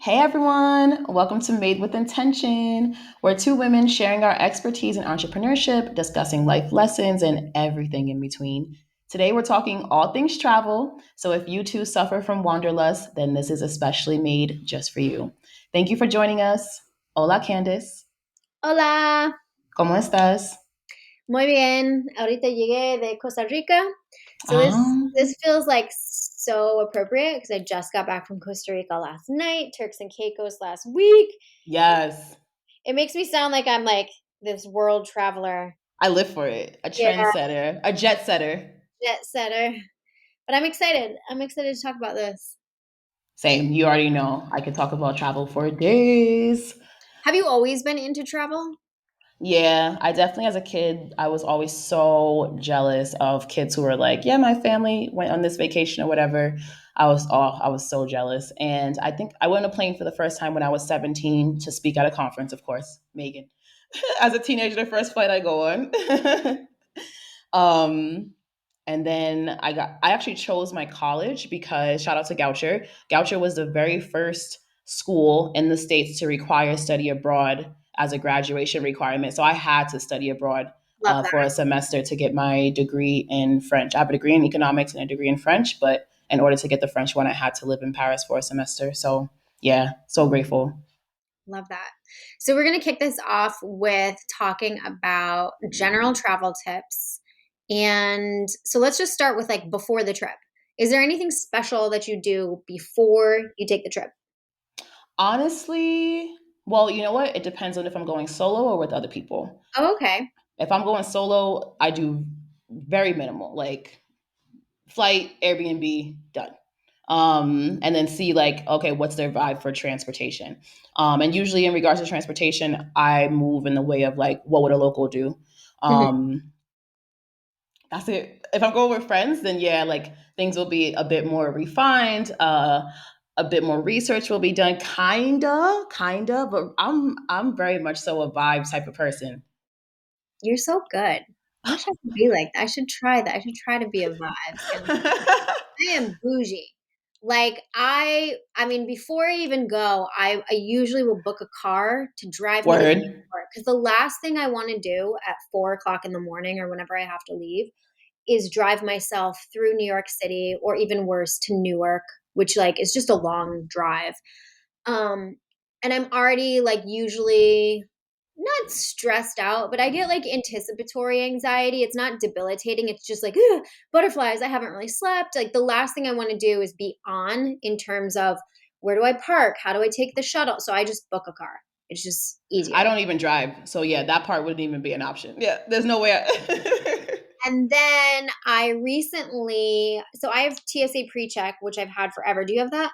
Hey everyone, welcome to Made with Intention. We're two women sharing our expertise in entrepreneurship, discussing life lessons, and everything in between. Today we're talking all things travel, so if you too suffer from wanderlust, then this is especially made just for you. Thank you for joining us. Hola Candice, Hola, ¿cómo estás? muy bien. Ahorita llegué de Costa Rica. So this Um, feels like so appropriate because I just got back from Costa Rica last night, Turks and Caicos last week. yes, It makes me sound like I'm like this world traveler. I live for it. A Yeah, trendsetter, a jet setter. jet setter. But I'm excited. I'm excited to talk about this. Same, you already know. I could talk about travel for days. Have you always been into travel? Yeah, I definitely, as a kid, I was always so jealous of kids who were like, "Yeah, my family went on this vacation or whatever." I was so jealous, and I think I went on a plane for the first time when I was 17 to speak at a conference. Of course, Megan, as a teenager, the first flight I go on. um, and then I actually chose my college because shout out to Goucher. Goucher was the very first school in the States to require study abroad as a graduation requirement. So I had to study abroad Love for a that. semester to get my degree in French. I have a degree in economics and a degree in French, but in order to get the French one, I had to live in Paris for a semester. So yeah, so grateful. Love that. So we're going to kick this off with talking about general travel tips. And so let's just start with like before the trip. Is there anything special that you do before you take the trip? Honestly, well, you know what? It depends on if I'm going solo or with other people. Oh, okay. If I'm going solo, I do very minimal, like flight, Airbnb, done. And then see like, okay, what's their vibe for transportation? And usually in regards to transportation, I move in the way of like, what would a local do? Mhm. Um, that's it. If I'm going with friends, then yeah, like things will be a bit more refined. A bit more research will be done, kinda, but I'm very much so a vibe type of person. You're so good. I wish I could be like that. I should try that. I should try to be a vibes kind of person. I am bougie. Like I mean, before I even go, I usually will book a car to drive me to the Word. airport because the last thing I want to do at 4 o'clock in the morning or whenever I have to leave is drive myself through New York City or even worse to Newark, which like is just a long drive. Um, and I'm already like usually not stressed out, but I get like anticipatory anxiety. It's not debilitating. It's just like "Ugh, butterflies. I haven't really slept. Like the last thing I want to do is be on in terms of where do I park? How do I take the shuttle? So I just book a car. It's just I easier. don't even drive, so yeah, that part wouldn't even be an option. Yeah, there's no way. And then I recently, so I have TSA pre-check, which I've had forever. Do you have that?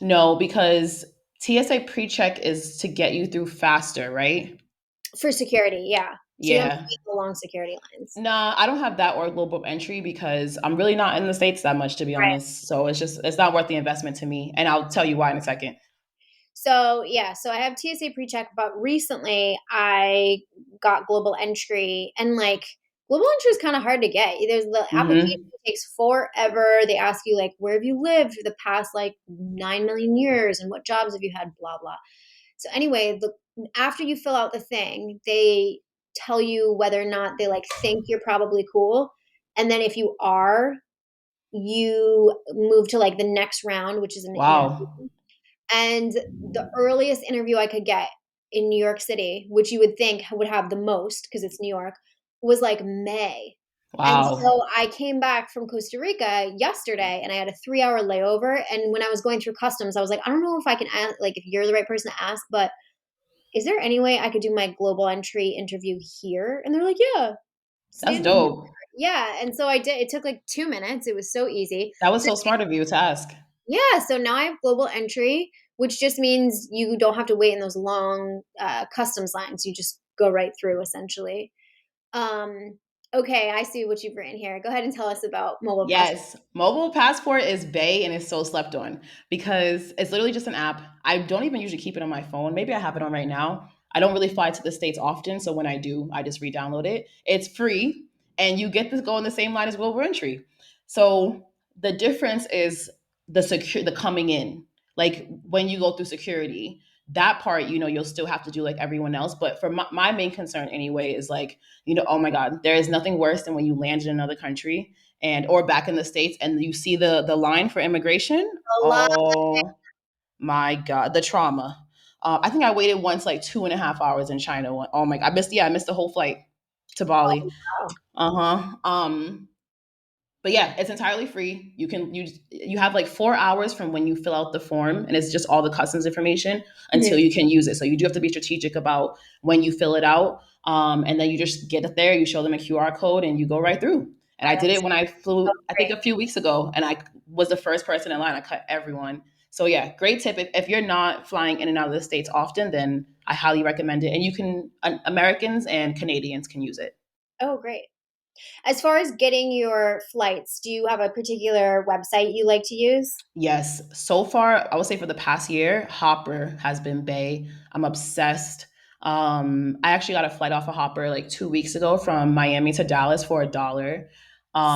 No, because TSA pre-check is to get you through faster, right? For security, yeah. So you don't have to Yeah. wait the long security lines. Nah, I don't have that or global entry because I'm really not in the States that much, to be Right. honest. So it's not worth the investment to me. And I'll tell you why in a second. So yeah, so I have TSA pre-check, but recently I got global entry, and like global entry is kind of hard to get. There's the application Hmm. takes forever. They ask you like where have you lived for the past like 9 million years and what jobs have you had, blah blah. So anyway, the after you fill out the thing, they tell you whether or not they like think you're probably cool, and then if you are, you move to like the next round, which is an interview. Wow. And the earliest interview I could get in New York City, which you would think would have the most because it's New York, was like May. And Wow. so I came back from Costa Rica yesterday and I had a 3 hour layover. And when I was going through customs, I was like, I don't know if I can ask, like, if you're the right person to ask, but is there any way I could do my global entry interview here? And they're like, yeah, That's stand in the dope. yeah. And so I did. It took like 2 minutes. It was so easy. That was so smart of you to ask. Yeah, so now I have global entry, which just means you don't have to wait in those long customs lines. You just go right through essentially. Um, okay, I see what you've written here. Go ahead and tell us about mobile passport. Yes, mobile passport is Bay and it's so slept on because it's literally just an app. I don't even usually keep it on my phone. Maybe I have it on right now. I don't really fly to the States often, so when I do, I just re-download it. It's free and you get to go in the same line as global entry. So the difference is the coming in. like when you go through security, that part, you'll still have to do like everyone else. But for my main concern anyway is like, oh my God, there is nothing worse than when you land in another country and or back in the States and you see the line for immigration. A lot. Oh my God, the trauma. I think I waited once like 2.5 hours in China. Oh my God, I missed the whole flight to Bali. Wow. Uh-huh. But yeah, it's entirely free. You have like 4 hours from when you fill out the form, and it's just all the customs information until Mhm. you can use it. So you do have to be strategic about when you fill it out, and then you just get it there. You show them a QR code, and you go right through. And I did That's it when I so flew, I think great. a few weeks ago, and I was the first person in line. I cut everyone. So yeah, great tip. If you're not flying in and out of the States often, then I highly recommend it. And you can Americans and Canadians can use it. Oh, great. As far as getting your flights, do you have a particular website you like to use? Yes. So far, I would say for the past year, Hopper has been Bay. I'm obsessed. I actually got a flight off of Hopper like 2 weeks ago from Miami to Dallas for $1. But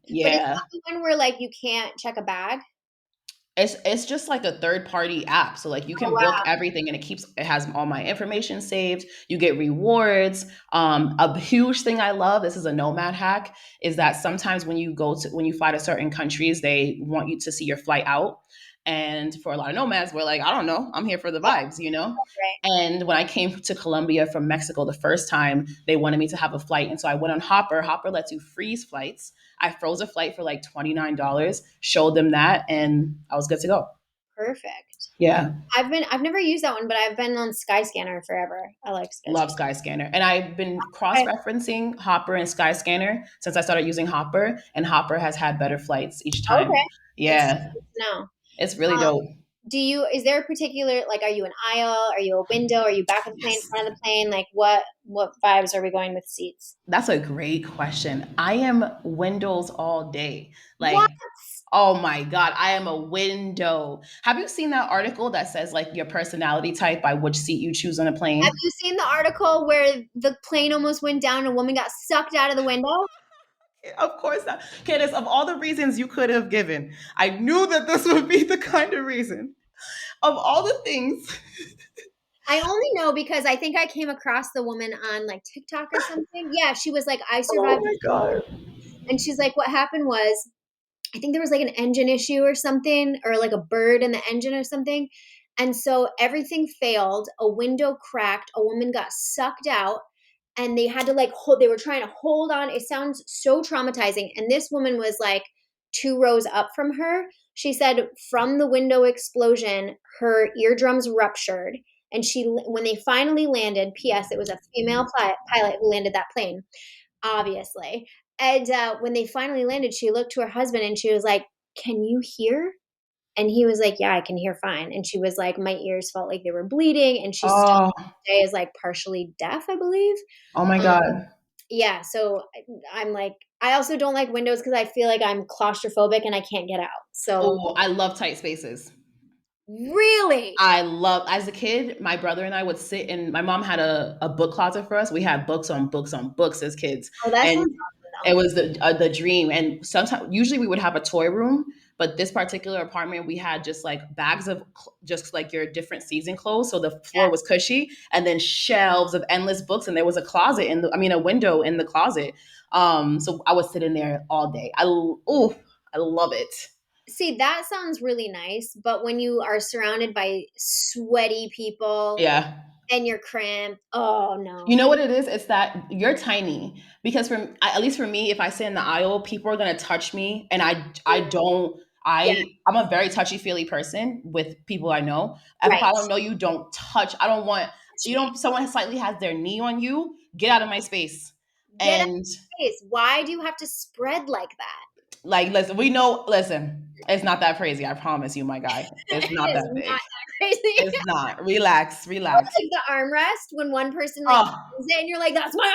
is Yeah. that the one where like you can't check a bag? It's just like a third party app. So like you Oh can book wow. everything and it has all my information saved. You get rewards. A huge thing I love, this is a nomad hack, is that sometimes when you fly to certain countries, they want you to see your flight out. And for a lot of nomads, we're like, I don't know, I'm here for the Yeah, vibes. right. And when I came to Colombia from Mexico the first time, they wanted me to have a flight. And so I went on Hopper. Hopper lets you freeze flights. I froze a flight for like $29, showed them that, and I was good to go. Perfect. Yeah, I've never used that one, but I've been on Skyscanner forever. I like love Skyscanner. Skyscanner. And I've been cross Okay. referencing Hopper and Skyscanner since I started using Hopper, and Hopper has had better flights each Okay. time. That's Yeah, good to know. it's really Um, dope. is there a particular, like, are you an aisle? Are you a window? Are you back of the plane, Yes. front of the plane? Like, what vibes are we going with seats? That's a great question. I am windows all day. What? Like, oh my God, I am a window. Have you seen that article that says like your personality type by which seat you choose on a Have plane? you seen the article where the plane almost went down and a woman got sucked out of the window? Of course not. Candace, of all the reasons you could have given, I knew that this would be the kind of reason. Of all the things. I only know because I think I came across the woman on like TikTok or something. Yeah, she was like, I Oh survived my the God. storm. And she's like, what happened was, I think there was like an engine issue or something, or like a bird in the engine or something. And so everything failed. A window cracked. A woman got sucked out. And they had to like hold, they were trying to hold on. It sounds so traumatizing. And this woman was like 2 rows up from her. She said from the window explosion, her eardrums ruptured. And when they finally landed, P.S., it was a female pilot who landed that plane, obviously. And when they finally landed, she looked to her husband and she was like, "Can you hear?" And he was like, "Yeah, I can hear fine." And she was like, "My ears felt like they were bleeding." And she still Oh, today is like partially deaf, I believe. oh my Um, God. yeah, so I'm like, I also don't like windows because I feel like I'm claustrophobic and I can't get out. So Oh, I love tight spaces. really, As a kid, my brother and I would sit in, my mom had a book closet for us. We had books on books on books as kids. oh, that And sounds awesome it was the dream. And sometimes, usually we would have a toy room, but this particular apartment, we had just like bags of just like your different season clothes. So the floor was cushy and then shelves of endless books. And there was a closet a window in the closet. So I would sit in there all day. I love it. See, that sounds really nice, but when you are surrounded by sweaty people Yeah. and you're cramped, oh You no. know what it is? It's that you're tiny because at least for me, if I sit in the aisle, people are gonna touch me, and I don't. Yeah, I'm a very touchy feely person with people I know. If right. I don't know you, don't touch. I don't want Touch you. me. Don't someone slightly has their knee on you. Get out of my space. Get out And of space. Why do you have to spread like that? like, listen, we know. Listen, it's not that crazy. I promise you, my guy. It's not It is that not big. that crazy. It's not. Relax, Or relax. like the armrest when one person like Oh, moves it and you're like, that's my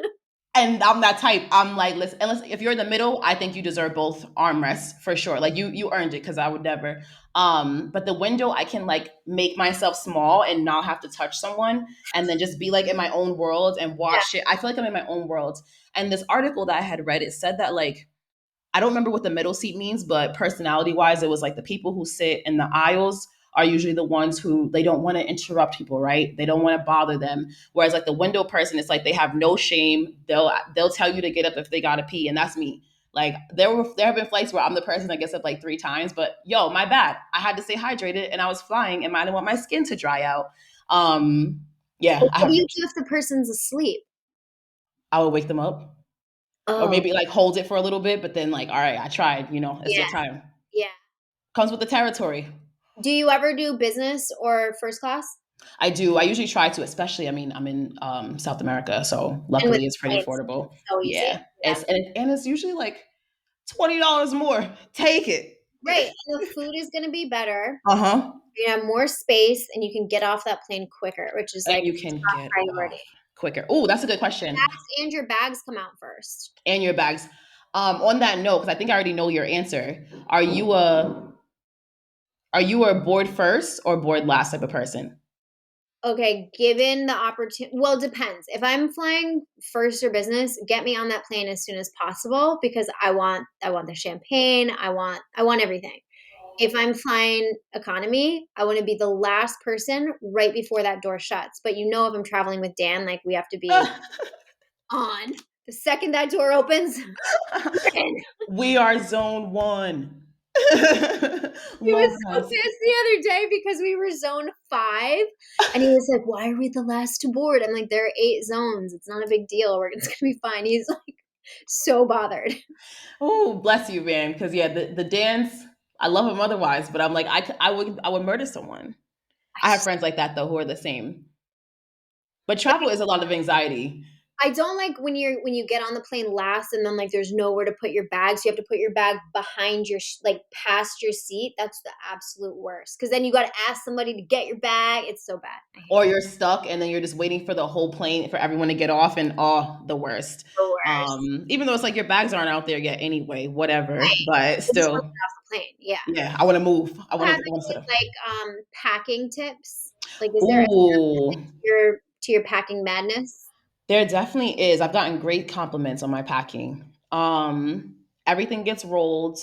armrest. and I'm that type. I'm like, listen, unless if you're in the middle, I think you deserve both armrests for sure. Like you earned it because I would never. But the window, I can like make myself small and not have to touch someone, and then just be like in my own world and Yeah. watch it. I feel like I'm in my own world. And this article that I had read, it said that like I don't remember what the middle seat means, but personality wise, it was like the people who sit in the aisles are usually the ones who they don't want to interrupt people, right? They don't want to bother them. Whereas like the window person, it's like they have no shame. They'll tell you to get up if they gotta pee, and that's me. Like there have been flights where I'm the person that gets up like 3 times, but yo, my bad. I had to stay hydrated, and I was flying, and I didn't want my skin to dry out. Um, yeah, But I what do have. you do if the person's asleep? I would wake them up, or Oh, maybe like hold it for a little bit, but then like, all right, I tried. It's your yeah, time. yeah. Comes with the territory. Do you ever do business or first class? I do. I usually try to, especially. I mean, I'm in South America, so And with luckily it's pretty flights, affordable. it's so easy. Yeah, Yeah. and it's usually like $20 more. Take it. Right. And the food is going to be better. Uh huh. You have more space and you can get off that plane quicker, which is And like you can top get priority. off quicker. Oh, that's a good question. And your bags come out first. And your bags. On that note, because I think I already know your answer. Are you a board first or board last type of person? Okay, given the opportunity, well, it depends. If I'm flying first or business, get me on that plane as soon as possible because I want the champagne, I want everything. If I'm flying economy, I want to be the last person right before that door shuts. But if I'm traveling with Dan, like we have to be on. The second that door opens, we're in. We are zone one. He was Love so that. pissed the other day because we were zone 5 and he was like, "Why are we the last to board?" I'm like, "There are 8 zones. It's not a big deal. It's gonna be fine." He's like so bothered. Oh, bless you, man. Because yeah, the dance, I love him otherwise, but I'm like, I would murder someone. I I have just friends like that though who are the same. But travel is a lot of anxiety. I don't like when you get on the plane last and then like there's nowhere to put your bag, so you have to put your bag behind your like past your seat. That's the absolute worst because then you got to ask somebody to get your bag. It's so bad. I hate Or you're stuck and then you're just waiting for the whole plane for everyone to get off, and oh, the worst. the worst. Even though it's like your bags aren't out there yet anyway, whatever. But I just want to still, get off the plane. Yeah. yeah, I want to move. I You want have to. I want to sit any up. like packing tips? Like, is there any Ooh, to your packing madness? there definitely is. I've gotten great compliments on my packing. Everything gets rolled.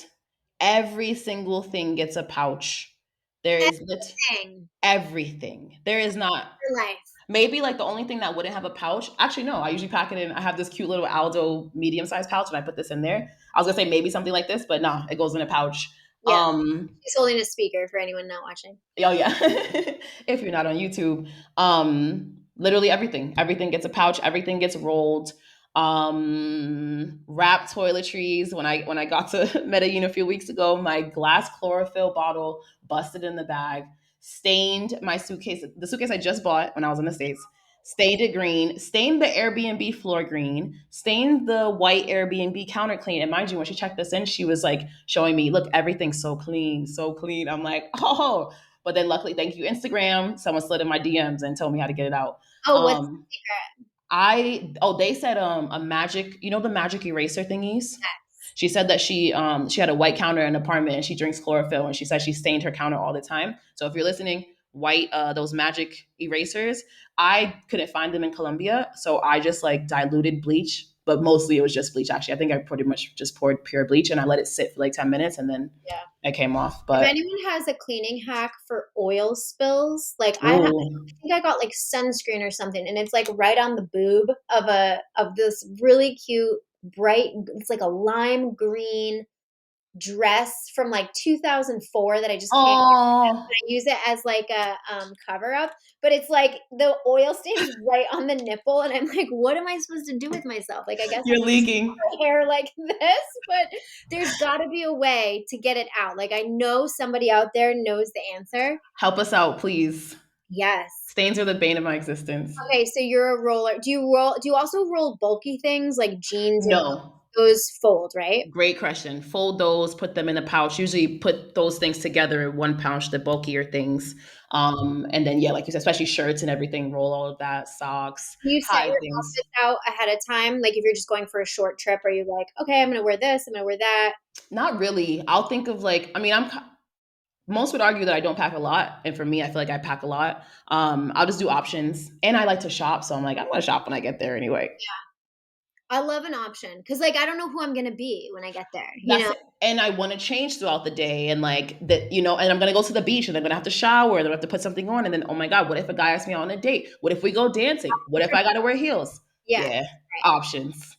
Every single thing gets a pouch. There is Everything everything. There is not for life. maybe like the only thing that wouldn't have a pouch. Actually, no. I usually pack it in. I have this cute little Aldo medium sized pouch, and I put this in there. I was gonna say maybe something like this, but no, it goes in a pouch. Yeah, Um, he's holding a speaker for anyone not watching. oh yeah. If you're not on YouTube, literally everything. Everything gets a pouch. Everything gets rolled. Wrapped toiletries. When I got to Medellin a few weeks ago, my glass chlorophyll bottle busted in the bag, stained my suitcase. The suitcase I just bought when I was in the States. Stained it green, stained the Airbnb floor green, stained the white Airbnb counter clean. And mind you, when she checked this in, she was like showing me, look, everything's so clean, so clean. I'm like, oh, but then luckily, thank you, Instagram. Someone slid in my DMs and told me how to get it out. Oh, what's Um, they said a magic, the magic eraser thingies. She said that she had a white counter in an apartment and she drinks chlorophyll, and she said she stained her counter all the time. So if you're listening, white those magic erasers, I couldn't find them in Colombia, so I just like diluted bleach, but mostly it was just bleach. Actually, I think I pretty much just poured pure bleach and I let it sit for like 10 minutes, and then yeah? it came off. If But anyone has a cleaning hack for oil spills, like ooh, I think I got like sunscreen or something, and it's like right on the boob of this really cute bright. It's like a lime green dress from like 2004 that I just can't. oh, I use it as like a cover up, but it's like the oil stain is right on the nipple, and I'm like, what am I supposed to do with myself? Like, I guess you're leaking. my hair like this, but there's got to be a way to get it out. Like, I know somebody out there knows the answer. Help us out, please. Yes. Stains are the bane of my existence. Okay, so you're a roller. Do you roll? Do you also roll bulky things like jeans and No. those fold, right? Great question. Fold those, put them in a pouch. Usually put those things together in one pouch, the bulkier things. And then yeah, like you said, especially shirts and everything, roll all of that, socks, Do you set hide your things. outfits out ahead of time? Like if you're just going for a short trip, are you like, okay, I'm gonna wear this, I'm gonna wear that? Not really. I'll think of like, I mean, most would argue that I don't pack a lot. And for me, I feel like I pack a lot. I'll just do options. And I like to shop. So I'm like, I'm gonna shop when I get there anyway. I love an option because, like, I don't know who I'm gonna be when I get there. You That's know? it. And I want to change throughout the day, and like that, and I'm gonna go to the beach, and I'm gonna have to shower, and I'm gonna have to put something on, and then oh my god, what if a guy asks me out on a date? What if we go dancing? What if I gotta wear heels? Yeah. Yeah, options.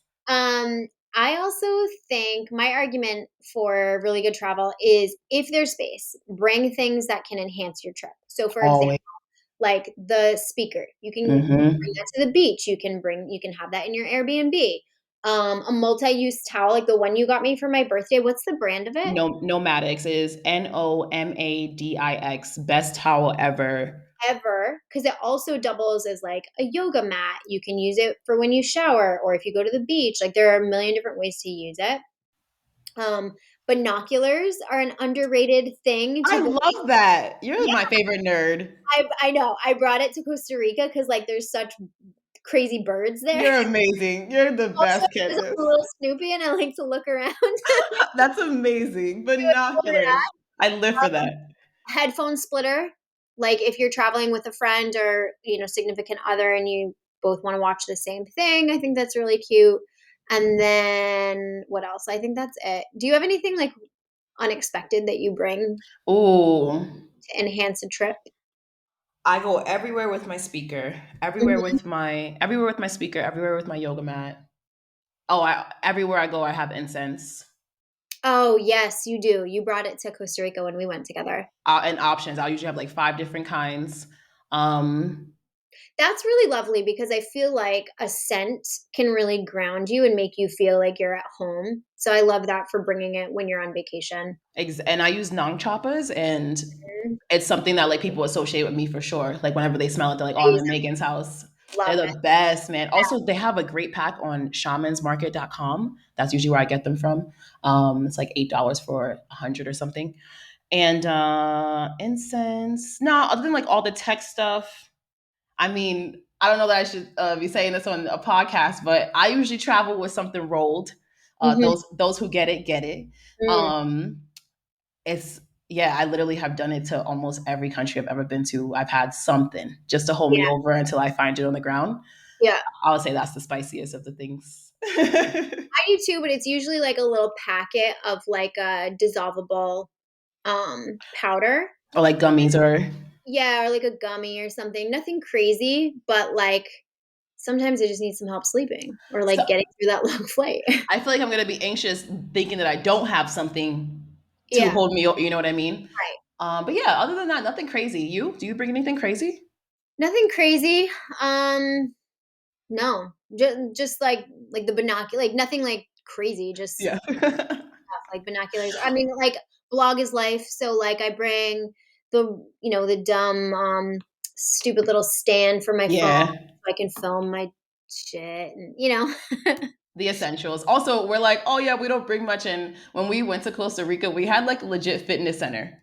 I also think my argument for really good travel is if there's space, bring things that can enhance your trip. So, for example, Always. like the speaker, you can bring Hmm. that to the beach. You can have that in your Airbnb. A multi-use towel, like the one you got me for my birthday. What's the brand of it? No, Nomadics is Nomadix, best towel ever. Ever, because it also doubles as like a yoga mat. You can use it for when you shower or if you go to the beach. Like there are a million different ways to use it. Um, Binoculars are an underrated thing I to bring. love that. You're Yeah, my favorite nerd. I know. I brought it to Costa Rica because like there's such crazy birds there. You're amazing. You're the Also, best, because Candace. I'm a little Snoopy and I like to look around. That's amazing. Binoculars. I live for that. Headphone splitter, like if you're traveling with a friend or significant other and you both want to watch the same thing, I think that's really cute. And then what else? I think that's it. Do you have anything like unexpected that you bring Ooh. to enhance a trip? I go everywhere with my speaker. Mhm. Everywhere with my speaker, everywhere with my yoga mat. Oh, everywhere I go I have incense. Oh yes, you do. You brought it to Costa Rica when we went together. And options. I'll usually have like 5 different kinds. Um That's really lovely because I feel like a scent can really ground you and make you feel like you're at home. So I love that for bringing it when you're on vacation. and I use Nong Choppas, and Mhm. it's something that like people associate with me for sure. Like whenever they smell it, they're like, "Oh, I'm in Amazing. Megan's house." They're Love the it. best, man. Also, they have a great pack on shamansmarket.com. That's usually where I get them from. It's like $8 for 100 or something. And incense. No, other than like all the tech stuff. I mean, I don't know that I should be saying this on a podcast, but I usually travel with something rolled. Mhm. Those who get it. Mm, Um, it's yeah, I literally have done it to almost every country I've ever been to. I've had something just to hold me yeah, over until I find it on the ground. yeah. I would say that's the spiciest of the things. I do too, but it's usually like a little packet of like a dissolvable powder. Or like gummies or Yeah, or like a gummy or something. Nothing crazy, but like sometimes I just need some help sleeping or so like getting through that long flight. I feel like I'm gonna be anxious thinking that I don't have something to Yeah, hold me. You know what I mean? right. But yeah, other than that, nothing crazy. You? Do you bring anything crazy? Nothing crazy. No. Just like the binocular, like nothing like crazy, just Yeah. like binoculars. I mean, like blog is life. So like I bring the dumb, stupid little stand for my phone Yeah. so I can film my shit and The essentials. Also, we're like, oh yeah, we don't bring much in. When we went to Costa Rica, we had like a legit fitness center.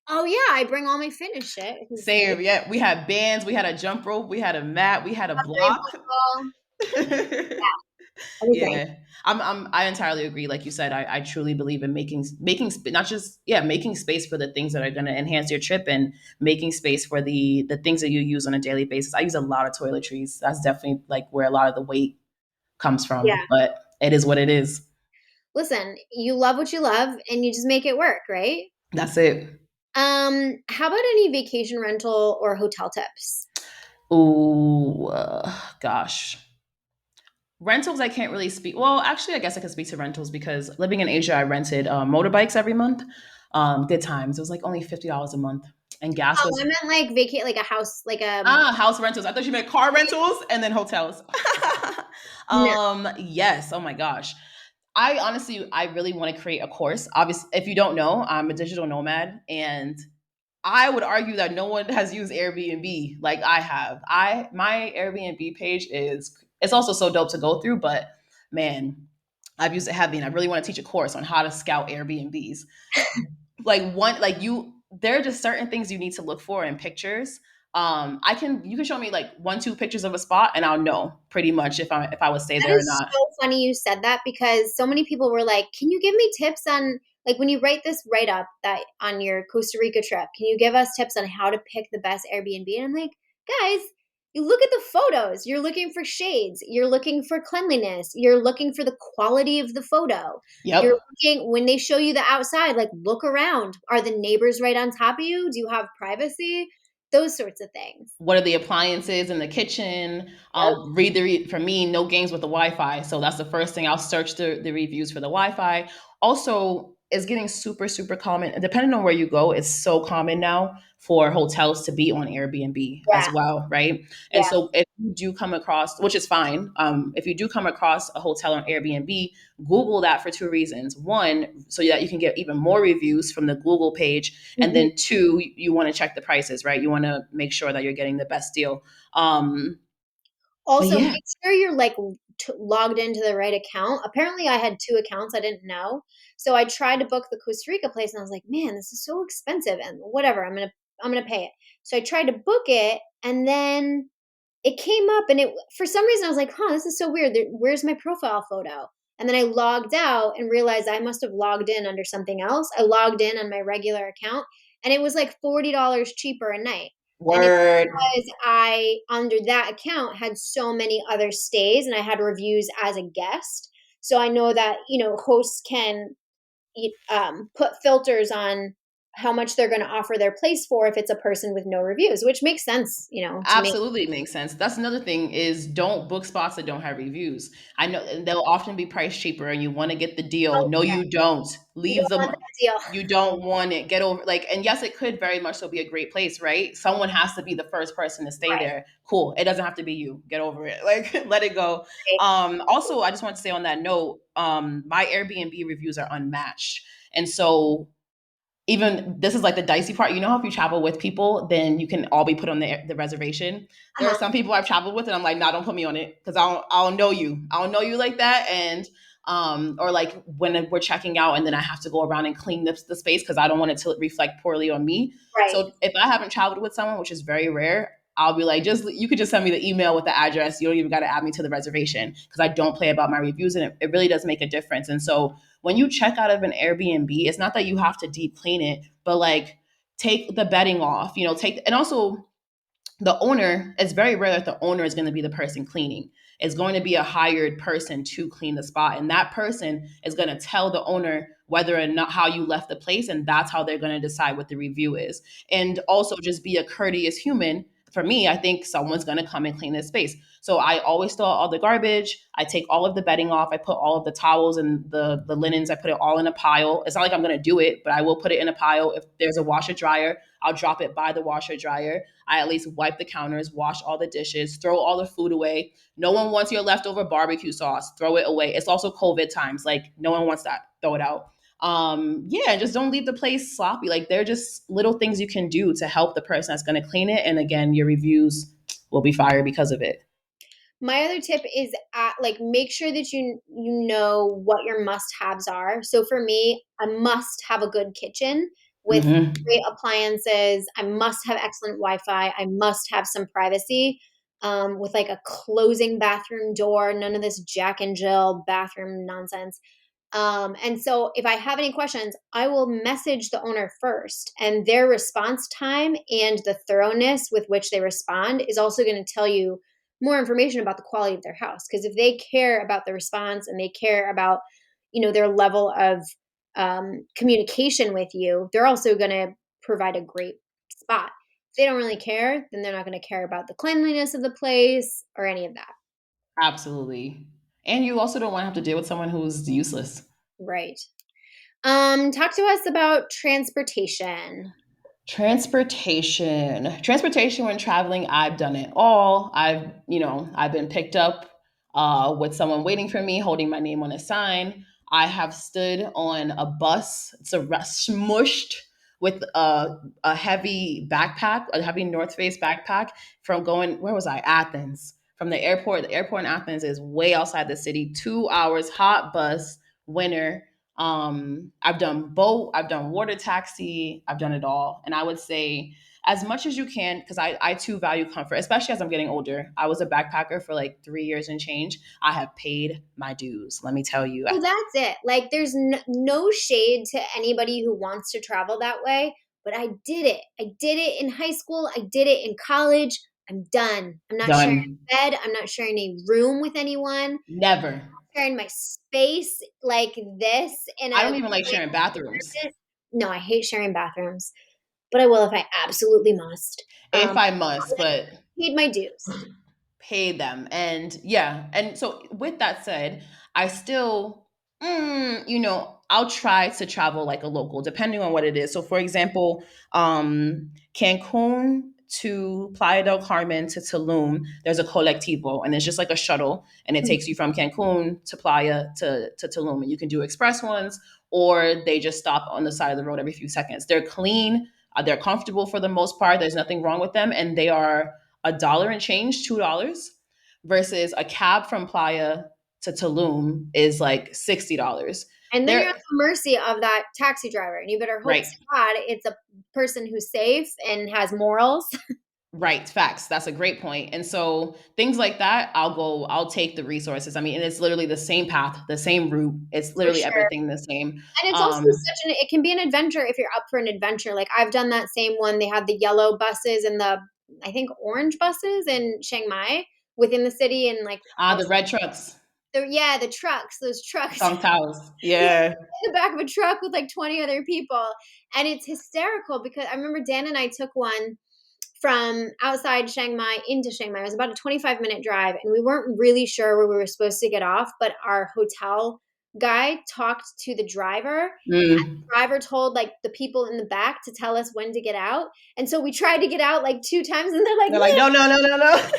Oh yeah, I bring all my fitness shit. Same, yeah. We had bands, we had a jump rope, we had a mat, we had a block. Ball, everything. Yeah, I entirely agree. Like you said, I truly believe in not just making space for the things that are going to enhance your trip, and making space for the things that you use on a daily basis. I use a lot of toiletries. That's definitely like where a lot of the weight comes from, Yeah. but it is what it is. Listen, you love what you love and you just make it work, right? That's it. How about any vacation rental or hotel tips? Ooh, gosh. Rentals, I can't really speak. Well, actually, I guess I could speak to rentals because living in Asia, I rented motorbikes every month. Good times. It was like only $50 a month, and gas Oh, was I meant like vacate like a house, like house rentals. I thought you meant car rentals and then hotels. no. Yes. Oh my gosh. I really want to create a course. Obviously, if you don't know, I'm a digital nomad, and I would argue that no one has used Airbnb like I have. My Airbnb page is it's also so dope to go through, but man, I've used it heavy, and I really want to teach a course on how to scout Airbnbs. There are just certain things you need to look for in pictures. You can show me like 1, 2 pictures of a spot, and I'll know pretty much if I would stay That there or is not. so funny you said that because so many people were like, "Can you give me tips on like when you write this write up that on your Costa Rica trip? Can you give us tips on how to pick the best Airbnb?" And I'm like, guys, You look at the photos. You're looking for shades. You're looking for cleanliness. You're looking for the quality of the photo. You're Yep. looking when they show you the outside, like look around. Are the neighbors right on top of you? Do you have privacy? Those sorts of things. What are the appliances in the kitchen? Yep. For me, no games with the Wi-Fi. So that's the first thing I'll search the reviews for the Wi-Fi. Also, it's getting super, super common. And depending on where you go, it's so common now for hotels to be on Airbnb as Yeah. well, right? And Yeah. so if you do come across, which is fine, if you do come across a hotel on Airbnb, Google that for two reasons. One, so that you can get even more reviews from the Google page, and Mhm. then two, you want to check the prices, right? You want to make sure that you're getting the best deal. But Also, yeah, make sure you're like logged into the right account. Apparently, I had two accounts. I didn't know, so I tried to book the Costa Rica place, and I was like, "Man, this is so expensive." And whatever, I'm gonna pay it. So I tried to book it, and then it came up, and it for some reason I was like, "Huh, this is so weird. Where's my profile photo?" And then I logged out and realized I must have logged in under something else. I logged in on my regular account, and it was like $40 cheaper a night. And it's word. because I, under that account, had so many other stays and I had reviews as a guest. So I know that, hosts can put filters on how much they're going to offer their place for if it's a person with no reviews, which makes sense, to me. Absolutely makes sense. That's another thing is don't book spots that don't have reviews. I know they'll often be priced cheaper and you want to get the deal. Oh, No, yeah. you don't. You Leave don't want them. that deal. You don't want it. Get over like, and yes, it could very much so be a great place, right? Someone has to be the first person to stay Right. there. Cool. It doesn't have to be you. Get over it. Like let it go. Right. Also, I just want to say on that note, my Airbnb reviews are unmatched. And so even this is like the dicey part. You know how if you travel with people, then you can all be put on the reservation. There are Uh-huh. some people I've traveled with, and I'm like, nah, don't put me on it because I don't know you. I don't know you like that, and or like when we're checking out, and then I have to go around and clean the space because I don't want it to reflect poorly on me. Right. So if I haven't traveled with someone, which is very rare, I'll be like, just you could just send me the email with the address. You don't even got to add me to the reservation because I don't play about my reviews, and it really does make a difference. And so when you check out of an Airbnb, it's not that you have to deep clean it, but like take the bedding off, take, and also the owner, it's very rare that the owner is going to be the person cleaning. It's going to be a hired person to clean the spot. And that person is going to tell the owner whether or not how you left the place. And that's how they're going to decide what the review is. And also just be a courteous human. For me, I think someone's going to come and clean this space. So I always throw out all the garbage. I take all of the bedding off. I put all of the towels and the linens. I put it all in a pile. It's not like I'm going to do it, but I will put it in a pile. If there's a washer dryer, I'll drop it by the washer dryer. I at least wipe the counters, wash all the dishes, throw all the food away. No one wants your leftover barbecue sauce. Throw it away. It's also COVID times. Like no one wants that. Throw it out. Yeah, just don't leave the place sloppy. Like they're just little things you can do to help the person that's going to clean it. And again, your reviews will be fire because of it. My other tip is like make sure that you know what your must-haves are. So for me, I must have a good kitchen with Mm-hmm. great appliances. I must have excellent Wi-Fi. I must have some privacy, with like a closing bathroom door. None of this Jack and Jill bathroom nonsense. And so if I have any questions, I will message the owner first, and their response time and the thoroughness with which they respond is also going to tell you more information about the quality of their house. Because if they care about the response and they care about, their level of communication with you, they're also going to provide a great spot. If they don't really care, then they're not going to care about the cleanliness of the place or any of that. Absolutely. And you also don't want to have to deal with someone who's useless. Right. Talk to us about transportation. Transportation when traveling, I've done it all. I've been picked up with someone waiting for me holding my name on a sign. I have stood on a bus. It's smushed with a heavy backpack, a heavy North Face backpack from going, where was I? Athens. From the airport. The airport in Athens is way outside the city. 2 hours, hot bus, winter. I've done boat, I've done water taxi, I've done it all. And I would say as much as you can, because I too value comfort, especially as I'm getting older. I was a backpacker for like 3 years and change. I have paid my dues. Let me tell you. Well, that's it. Like, there's no shade to anybody who wants to travel that way, but I did it. I did it in high school. I did it in college. I'm done. I'm not sharing Done. a bed. I'm not sharing a room with anyone. Never. Sharing my space like this in I a don't even like sharing bathrooms. apartment. No, I hate sharing bathrooms, but I will if I absolutely must. If I must, but Paid my dues. pay them. And yeah, and so with that said, I still, I'll try to travel like a local, depending on what it is. So, for example, Cancun to Playa del Carmen to Tulum, there's a colectivo, and it's just like a shuttle, and it takes you from Cancun to Playa to Tulum, and you can do express ones, or they just stop on the side of the road every few seconds. They're clean, they're comfortable for the most part. There's nothing wrong with them, and they are $1 and change, $2, versus a cab from Playa to Tulum is like $60. And then you're at They're the mercy of that taxi driver, and you better hope right, to God it's a person who's safe and has morals. right, facts. That's a great point. And so things like that, I'll take the resources. I mean, and it's literally the same path, the same route. It's For literally sure. everything the same. And it's also Um, such an, it can be an adventure if you're up for an adventure. Like I've done that same one. They had the yellow buses and the, I think, orange buses in Chiang Mai within the city, and like the also red trucks, yeah, the trucks, those trucks Song Taos. in Yeah. the back of a truck with like 20 other people. And it's hysterical because I remember Dan and I took one from outside Chiang Mai into Chiang Mai. It was about a 25-minute drive, and we weren't really sure where we were supposed to get off, but our hotel guy talked to the driver. Mm. Driver told like the people in the back to tell us when to get out. And so we tried to get out like two times, and they're like, They're like, look, no, no, no, no, no.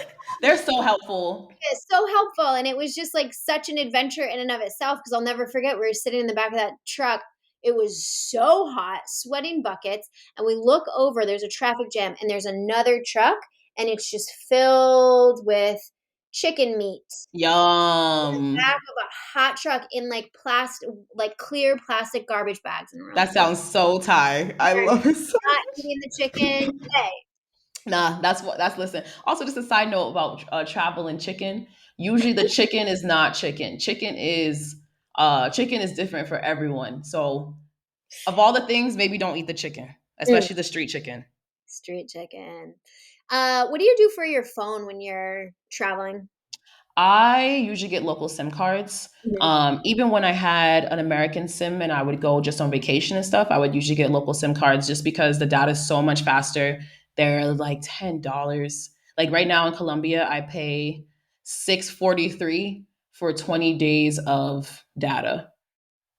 They're so helpful. it's so helpful. And it was just like such an adventure in and of itself, because I'll never forget, we were sitting in the back of that truck. It was so hot, sweating buckets. And we look over, there's a traffic jam, and there's another truck, and it's just filled with chicken meat. Yum. Back of a hot truck in like plastic, like clear plastic garbage bags. And we're like, That sounds so Thai. I we're love it so not eating the chicken today. Nah, that's listen. Also, just a side note about travel and chicken. Usually, the chicken is not chicken. Chicken is different for everyone. So, of all the things, maybe don't eat the chicken, Mm, especially the street chicken. street chicken. What do you do for your phone when you're traveling? I usually get local SIM cards. Mhm. Even when I had an American SIM and I would go just on vacation and stuff, I would usually get local SIM cards just because the data is so much faster. They're like $10. Like right now in Colombia, I pay 6.43 for 20 days of data.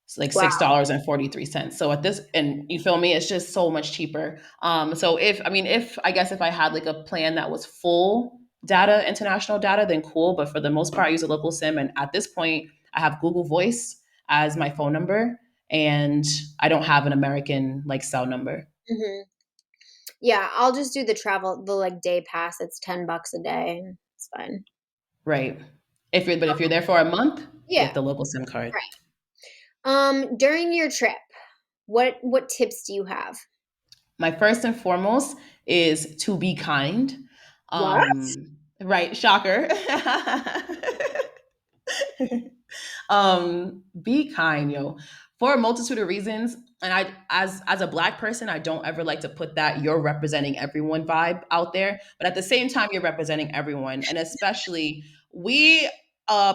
It's like Wow. $6.43. So at this, and you feel me, it's just so much cheaper. So if I guess if I had like a plan that was full data, international data, then cool. But for the most part, I use a local SIM, and at this point, I have Google Voice as my phone number, and I don't have an American like cell number. Hmm. Yeah, I'll just do the travel, the like day pass. It's $10 a day. It's fine. Right. If you're there for a month, Yeah, get the local SIM card. right. During your trip, what tips do you have? My first and foremost is to be kind. What? Right, shocker. Be kind, yo, for a multitude of reasons. And I, as a black person, I don't ever like to put that "you're representing everyone" vibe out there, but at the same time, you're representing everyone, and especially we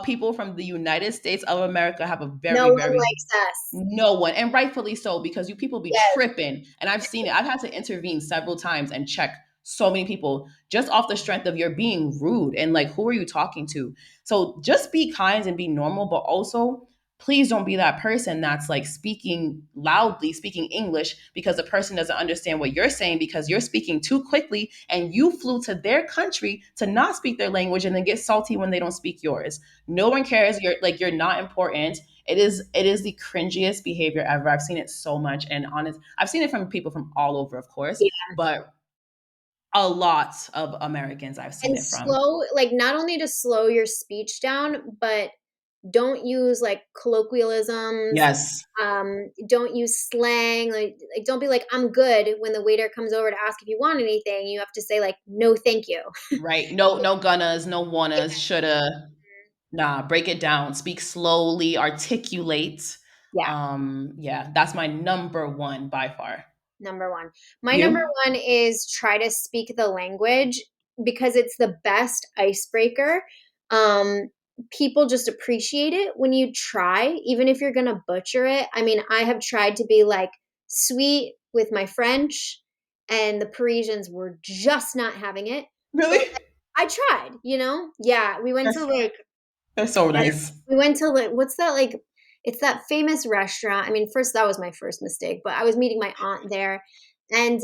people from the United States of America have a No very, one very likes us. no one, and rightfully so, because you people be Yes. tripping, and I've seen it. I've had to intervene several times and check so many people just off the strength of you're being rude, and like, who are you talking to? So just be kind and be normal, but also please don't be that person that's like speaking loudly, speaking English because the person doesn't understand what you're saying because you're speaking too quickly and you flew to their country to not speak their language and then get salty when they don't speak yours. No one cares. You're not important. It is the cringiest behavior ever. I've seen it so much, and honest, I've seen it from people from all over, of course, Yeah. but a lot of Americans I've seen And it from. slow, like not only to slow your speech down, but don't use like colloquialisms. Yes, Don't use slang. Like don't be like, I'm good when the waiter comes over to ask if you want anything. You have to say like, no, thank you. right. No, no gonnas, no wannas, shoulda. Nah, break it down. Speak slowly, articulate. Yeah. Yeah, that's my number one by far. Number one. My number You? one is try to speak the language because it's the best icebreaker. Um, People just appreciate it when you try, even if you're gonna butcher it. I mean, I have tried to be like sweet with my French, and the Parisians were just not having it. But Really? I tried, you know? Yeah, we went to That's like that's so nice. we went to like what's that like? It's that famous restaurant. I mean, first that was my first mistake, but I was meeting my aunt there, and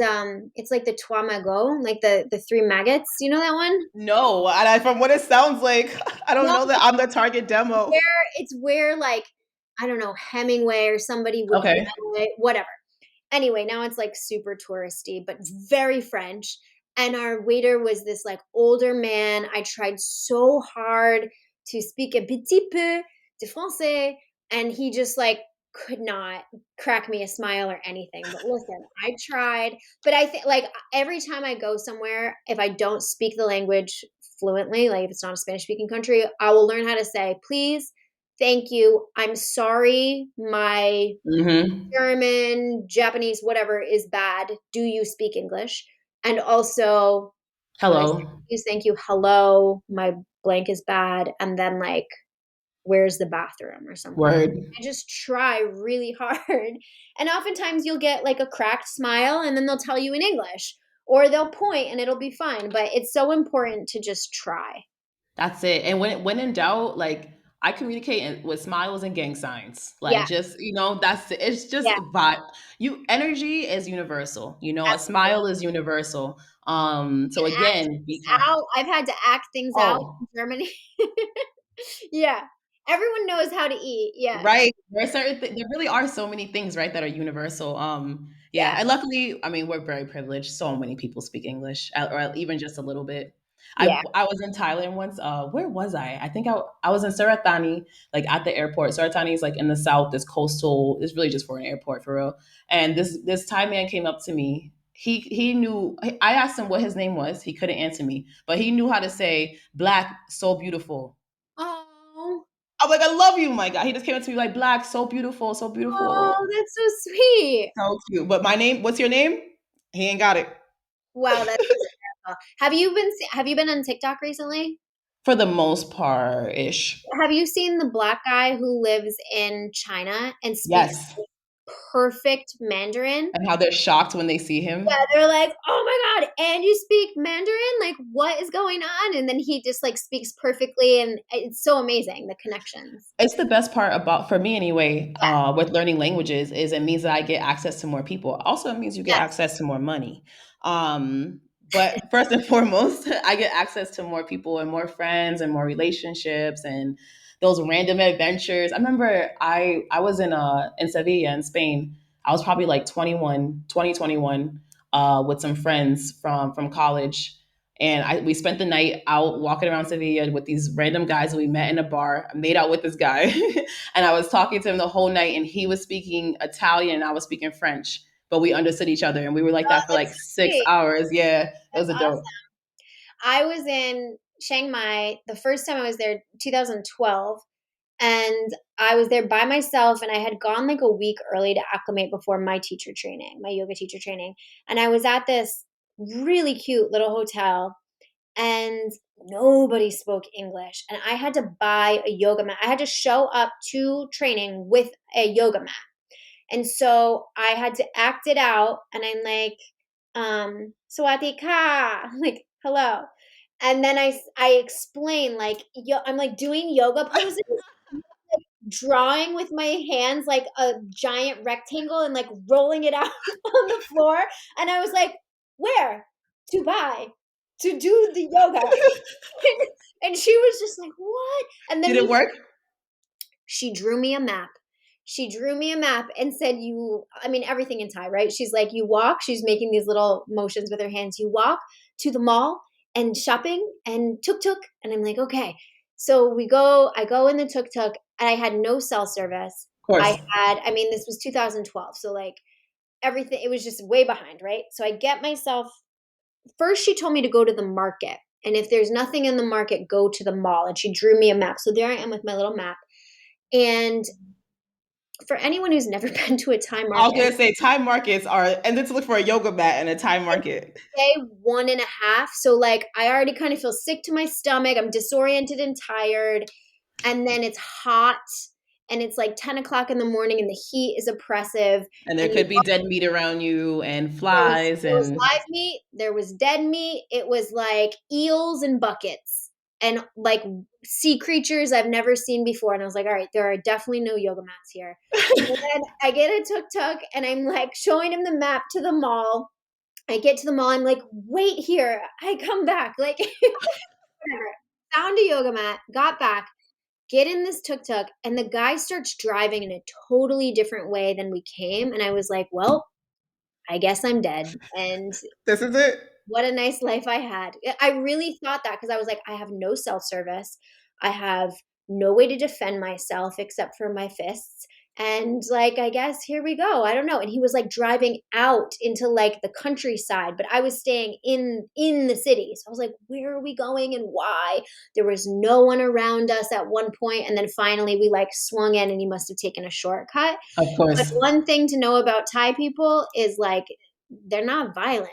it's like the Trois Magots, like the three maggots. You know that one? No, and from what it sounds like, I don't No, know that I'm the target demo. it's where like I don't know Hemingway or somebody would Okay. whatever. Anyway, now it's like super touristy, but very French. And our waiter was this like older man. I tried so hard to speak a petit peu de français, and he just like could not crack me a smile or anything. But listen, I tried. But I think like every time I go somewhere, if I don't speak the language fluently, like if it's not a Spanish speaking country, I will learn how to say, please, thank you, I'm sorry, my Hmm. German, Japanese, whatever is bad. Do you speak English? And also, when I say Hello. please, thank you, hello, my blank is bad. And then, like, where's the bathroom or something? Word. I just try really hard. And oftentimes you'll get like a cracked smile and then they'll tell you in English or they'll point and it'll be fine. But it's so important to just try. That's it. And when in doubt, like I communicate with smiles and gang signs. Yeah. Like just that's it. It's just Yeah. vibe. Energy is universal. A Absolutely. smile is universal. So And act again, things be kind. out. I've had to act things out Oh, in Germany. Yeah. Everyone knows how to eat. Yeah. right. There are there really are so many things, right, that are universal. Yeah, Yeah. and luckily, I mean, we're very privileged. So many people speak English, or even just a little bit. Yeah. I was in Thailand once. Where was I? I think I was in Suratani, like at the airport. Suratani is like in the south. This coastal. It's really just for an airport for real. And this Thai man came up to me. He knew. I asked him what his name was. He couldn't answer me, but he knew how to say "black, so beautiful." Oh. I'm like, I love you, my God. He just came up to me like, black, so beautiful, so beautiful. Oh, that's so sweet. So cute. But my name, what's your name? He ain't got it. Wow, that's hysterical. Have you been on TikTok recently? For the most part ish. Have you seen the black guy who lives in China and speaks Yes. perfect Mandarin? And how they're shocked when they see him. Yeah, they're like, "Oh my god, and you speak Mandarin? Like what is going on?" And then he just like speaks perfectly and it's so amazing the connections. It's the best part about, for me anyway, Yeah. with learning languages is it means that I get access to more people. Also, it means you get Yes. access to more money. But first and foremost, I get access to more people and more friends and more relationships and those random adventures. I remember I was in Sevilla in Spain. I was probably like 2021, with some friends from college. And we spent the night out walking around Sevilla with these random guys that we met in a bar. I made out with this guy, and I was talking to him the whole night. And he was speaking Italian, and I was speaking French, but we understood each other, and we were like Oh, that for that's like so six sweet. hours. Yeah, it That's was a awesome. dope. I was in Chiang Mai the first time I was there, 2012, and I was there by myself and I had gone like a week early to acclimate before my teacher training, my yoga teacher training. And I was at this really cute little hotel and nobody spoke English. And I had to buy a yoga mat. I had to show up to training with a yoga mat. And so I had to act it out and I'm like, Sawati ka, like, hello. And then I explain like I'm like doing yoga poses, drawing with my hands like a giant rectangle and like rolling it out on the floor. And I was like, where? To buy, to do the yoga. And she was just like, what? And then Did it work? she drew me a map. She drew me a map and said, I mean, everything in Thai, right? She's like, you walk, she's making these little motions with her hands. You walk to the mall and shopping and tuk tuk. And I'm like, okay. So I go in the tuk tuk and I had no cell service. Of course. I mean, this was 2012. So like everything, it was just way behind, right? So I get myself, first she told me to go to the market. And if there's nothing in the market, go to the mall. And she drew me a map. So there I am with my little map. And For anyone who's never been to a Thai I was market, gonna say Thai markets are, and then to look for a yoga mat and a Thai market. day 1.5. So like I already kind of feel sick to my stomach. I'm disoriented and tired. And then it's hot and it's like 10 o'clock in the morning and the heat is oppressive. And there And you could be dead meat around you and flies there was and live meat, there was dead meat, it was like eels and buckets and like sea creatures I've never seen before. And I was like, all right, there are definitely no yoga mats here. And then I get a tuk tuk and I'm like showing him the map to the mall. I get to the mall, I'm like, wait here. I come back. Like whatever. Found a yoga mat, got back, get in this tuk tuk, and the guy starts driving in a totally different way than we came. And I was like, well, I guess I'm dead. And this is it. what a nice life I had. I really thought that because I was like, I have no self service. I have no way to defend myself except for my fists. And like, I guess here we go. I don't know. And he was like driving out into like the countryside, but I was staying in the city. So I was like, where are we going and why? There was no one around us at one point, and then finally we like swung in, and he must have taken a shortcut. Of But course. one thing to know about Thai people is like they're not violent.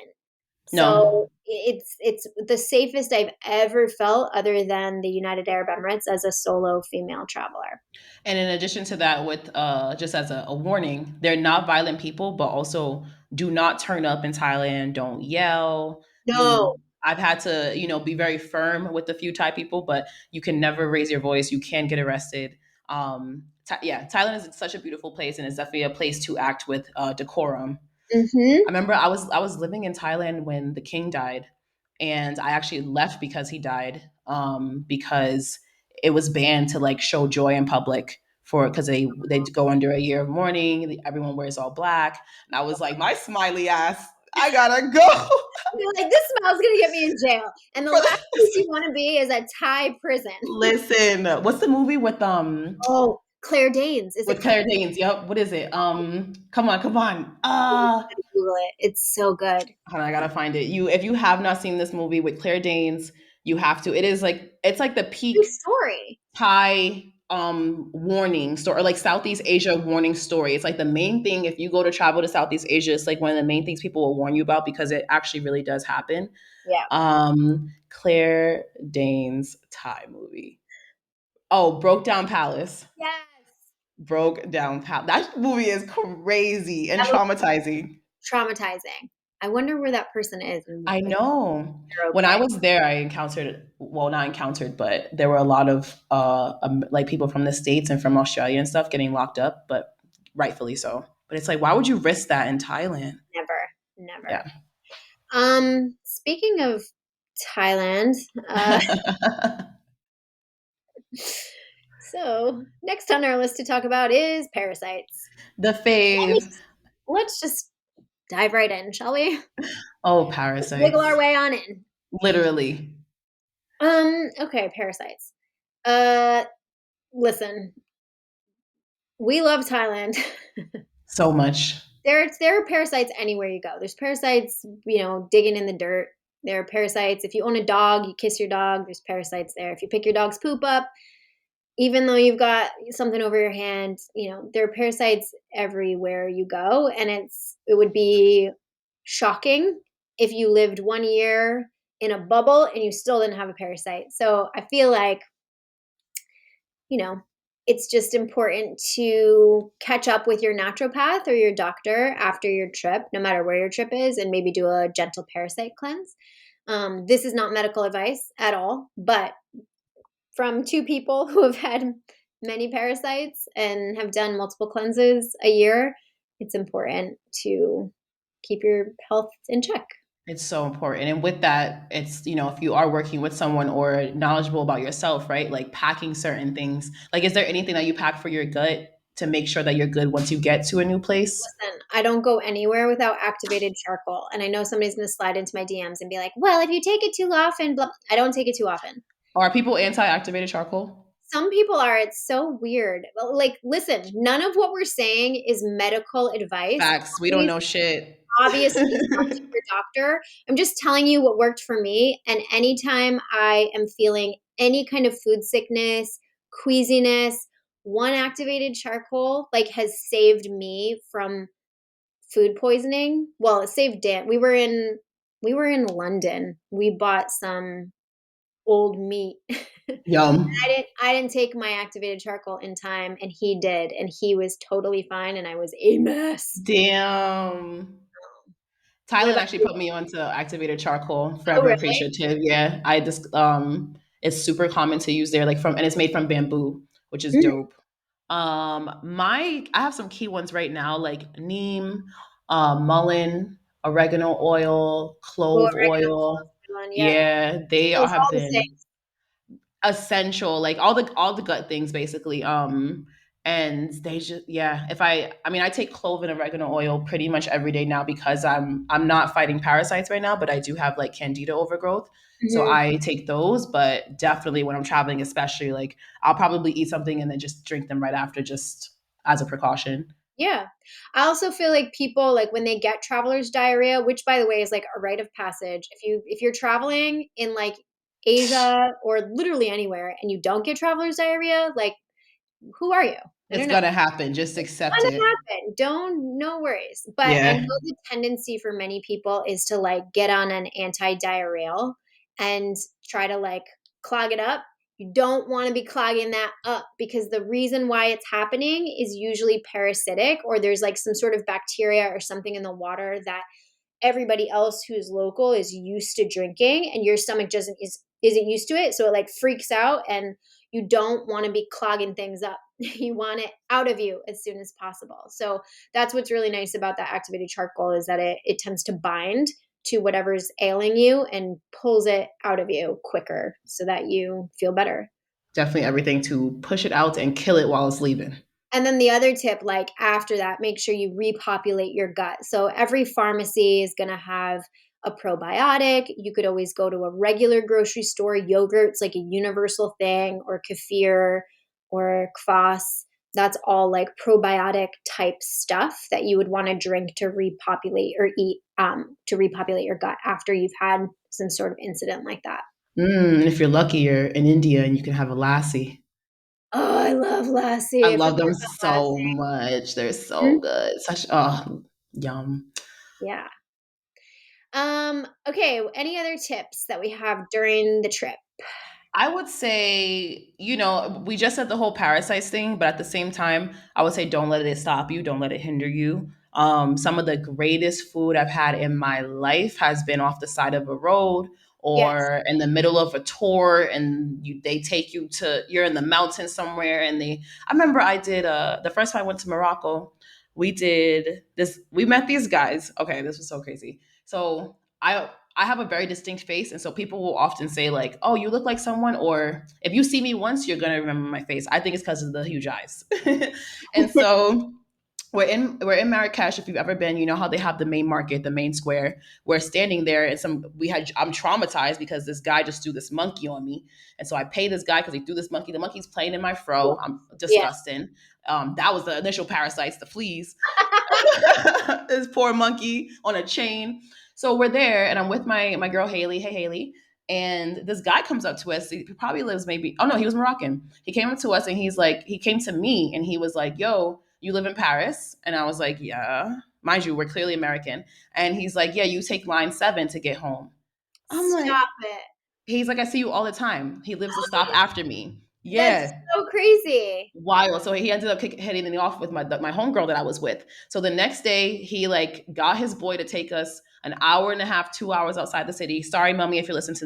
No. So it's the safest I've ever felt other than the United Arab Emirates as a solo female traveler. And in addition to that, with just as a warning, they're not violent people, but also do not turn up in Thailand. Don't yell. No. I've had to, be very firm with a few Thai people, but you can never raise your voice. You can get arrested. Yeah, Thailand is such a beautiful place, and it's definitely a place to act with decorum. Mm-hmm. I remember I was living in Thailand when the king died, and I actually left because he died. Because it was banned to like show joy in public for because they go under a year of mourning. Everyone wears all black, and I was like, my smiley ass, I gotta go. You're like, this smell's gonna get me in jail. And the For last the, place you want to be is a Thai prison. listen, what's the movie Oh, Claire Danes. Is it with Claire? Claire Danes? Yep. What is it? Come on, come on. Google it. It's so good. Hold on, I gotta find it. If you have not seen this movie with Claire Danes, you have to. It is like it's like the True peak story. Thai warning story, or like Southeast Asia warning story. It's like the main thing if you go to travel to Southeast Asia, it's like one of the main things people will warn you about because it actually really does happen. Yeah. Claire Danes Thai movie. Oh, Broke Down Palace. Yes. Broke Down Palace. That movie is crazy and That was traumatizing. traumatizing. I wonder where that person is and I if know. they're When I okay. was there, I encountered, well, not encountered, but there were a lot of like people from the States and from Australia and stuff getting locked up, but rightfully so. But it's like, why would you risk that in Thailand? Never. Never. Yeah. Speaking of Thailand, uh, so next on our list to talk about is parasites. The fave. Let's just dive right in, shall we? Oh, Let's wiggle our parasites. way on in. Literally. Okay, parasites. Uh, listen, we love Thailand. So much. There are parasites anywhere you go. There's parasites, digging in the dirt. There are parasites. If you own a dog, you kiss your dog. There's parasites there. If you pick your dog's poop up, even though you've got something over your hand, there are parasites everywhere you go, and it would be shocking if you lived 1 year in a bubble and you still didn't have a parasite. So I feel like, you know, it's just important to catch up with your naturopath or your doctor after your trip, no matter where your trip is, and maybe do a gentle parasite cleanse. This is not medical advice at all, but from two people who have had many parasites and have done multiple cleanses a year, it's important to keep your health in check. It's so important. And with that, it's, if you are working with someone or knowledgeable about yourself, right? Like packing certain things. Like, is there anything that you pack for your gut to make sure that you're good once you get to a new place? Listen, I don't go anywhere without activated charcoal. And I know somebody's going to slide into my DMs and be like, well, if you take it too often, blah, I don't take it too often. Are people anti-activated charcoal? Some people are. It's so weird. Like, listen, none of what we're saying is medical advice. Facts. We don't know shit. Obviously, talk to your doctor. I'm just telling you what worked for me. And anytime I am feeling any kind of food sickness, queasiness, one activated charcoal like has saved me from food poisoning. Well, it saved Dan. We were in London. We bought some old meat. Yum. I didn't take my activated charcoal in time and he did, and he was totally fine and I was a mess. Damn. What Thailand about actually you? put me onto activated charcoal. Oh, Forever really? appreciative. Yeah, I just it's super common to use there, like from and it's made from bamboo, which is Mm. dope. My I have some key ones right now, like neem, mullein, oregano oil, Oh, clove oregano oil oil. is a good one. Yeah. Yeah, they Kills have all the been things. essential, like all the gut things basically. And they just yeah, if I mean I take clove and oregano oil pretty much every day now because I'm not fighting parasites right now, but I do have like candida overgrowth. So Mhm. I take those, but definitely when I'm traveling, especially like I'll probably eat something and then just drink them right after just as a precaution. Yeah. I also feel like people like when they get traveler's diarrhea, which by the way is like a rite of passage. If you're traveling in like Asia or literally anywhere and you don't get traveler's diarrhea, like who are you? I It's don't know. gonna happen. Just accept Gonna it. happen. Don't no worries. But I Yeah. know the tendency for many people is to like get on an anti-diarrheal and try to like clog it up. You don't want to be clogging that up because the reason why it's happening is usually parasitic or there's like some sort of bacteria or something in the water that everybody else who's local is used to drinking and your stomach doesn't isn't used to it, so it like freaks out and you don't want to be clogging things up. You want it out of you as soon as possible. So that's what's really nice about that activated charcoal is that it tends to bind to whatever's ailing you and pulls it out of you quicker so that you feel better. Definitely everything to push it out and kill it while it's leaving. And then the other tip, like after that, make sure you repopulate your gut. So every pharmacy is going to have a probiotic. You could always go to a regular grocery store. Yogurt's like a universal thing, or kefir or kvass. That's all like probiotic type stuff that you would want to drink to repopulate or eat to repopulate your gut after you've had some sort of incident like that. And if you're lucky, you're in India and you can have a lassi. Oh, I love I lassi. I love forgot them about so lassi. much. They're so Mhm. good. Such oh, yum. Yeah. Okay, any other tips that we have during the trip? I would say, we just said the whole parasites thing, but at the same time, I would say don't let it stop you, don't let it hinder you. Some of the greatest food I've had in my life has been off the side of a road Yes. or in the middle of a tour, and they take you to you're in the mountains somewhere, and I remember I did the first time I went to Morocco, we did this. We met these guys. Okay, this was so crazy. So I have a very distinct face, and so people will often say like, "Oh, you look like someone," or "If you see me once, you're gonna remember my face." I think it's because of the huge eyes. And so we're in Marrakesh. If you've ever been, you know how they have the main market, the main square. We're standing there, and I'm traumatized because this guy just threw this monkey on me, and so I pay this guy because he threw this monkey. The monkey's playing in my fro. I'm Yeah. disgusting. That was the initial parasites, the fleas. This poor monkey on a chain. So we're there, and I'm with my girl Haley. Hey Haley. And this guy comes up to us. He probably lives maybe. Oh no, he was Moroccan. He came up to us and he came to me and he was like, "Yo, you live in Paris?" And I was like, "Yeah." Mind you, we're clearly American. And he's like, "Yeah, you take line 7 to get home." I'm like, Stop it. he's like, "I see you all the time." He lives a stop after me. That's Yeah, so crazy. wild. So he ended up hitting me off with my homegirl that I was with. So the next day, he like got his boy to take us an hour and a half, 2 hours outside the city. Sorry, mommy, if you're listening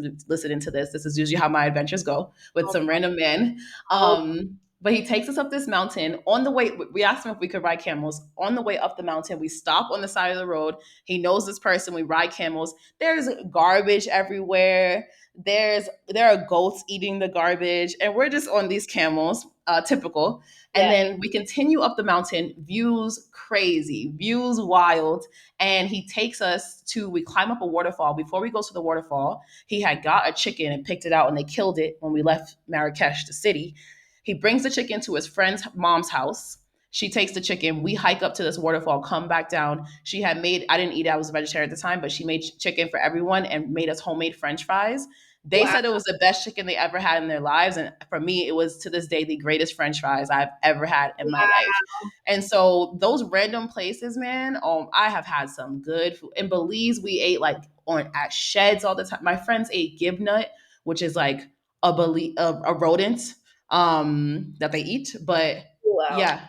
to this. This is usually how my adventures go with Oh, some random men. oh, But he takes us up this mountain. On the way, we asked him if we could ride camels. On the way up the mountain, we stop on the side of the road. He knows this person. We ride camels. There's garbage everywhere. There are goats eating the garbage, and we're just on these camels, typical. And yeah. then we continue up the mountain, views crazy, views wild. And he takes us to, we climb up a waterfall. Before we go to the waterfall, he had got a chicken and picked it out, and they killed it when we left Marrakesh, the city. He brings the chicken to his friend's mom's house. She takes the chicken. We hike up to this waterfall, come back down. She had made, I didn't eat it, I was a vegetarian at the time, but she made chicken for everyone and made us homemade French fries. They Wow. said it was the best chicken they ever had in their lives. And for me, it was to this day the greatest French fries I've ever had in my life. And so those random places, man, I have had some good food. In Belize, we ate like on at sheds all the time. My friends ate gibnut, which is like a rodent that they eat. But Wow. yeah,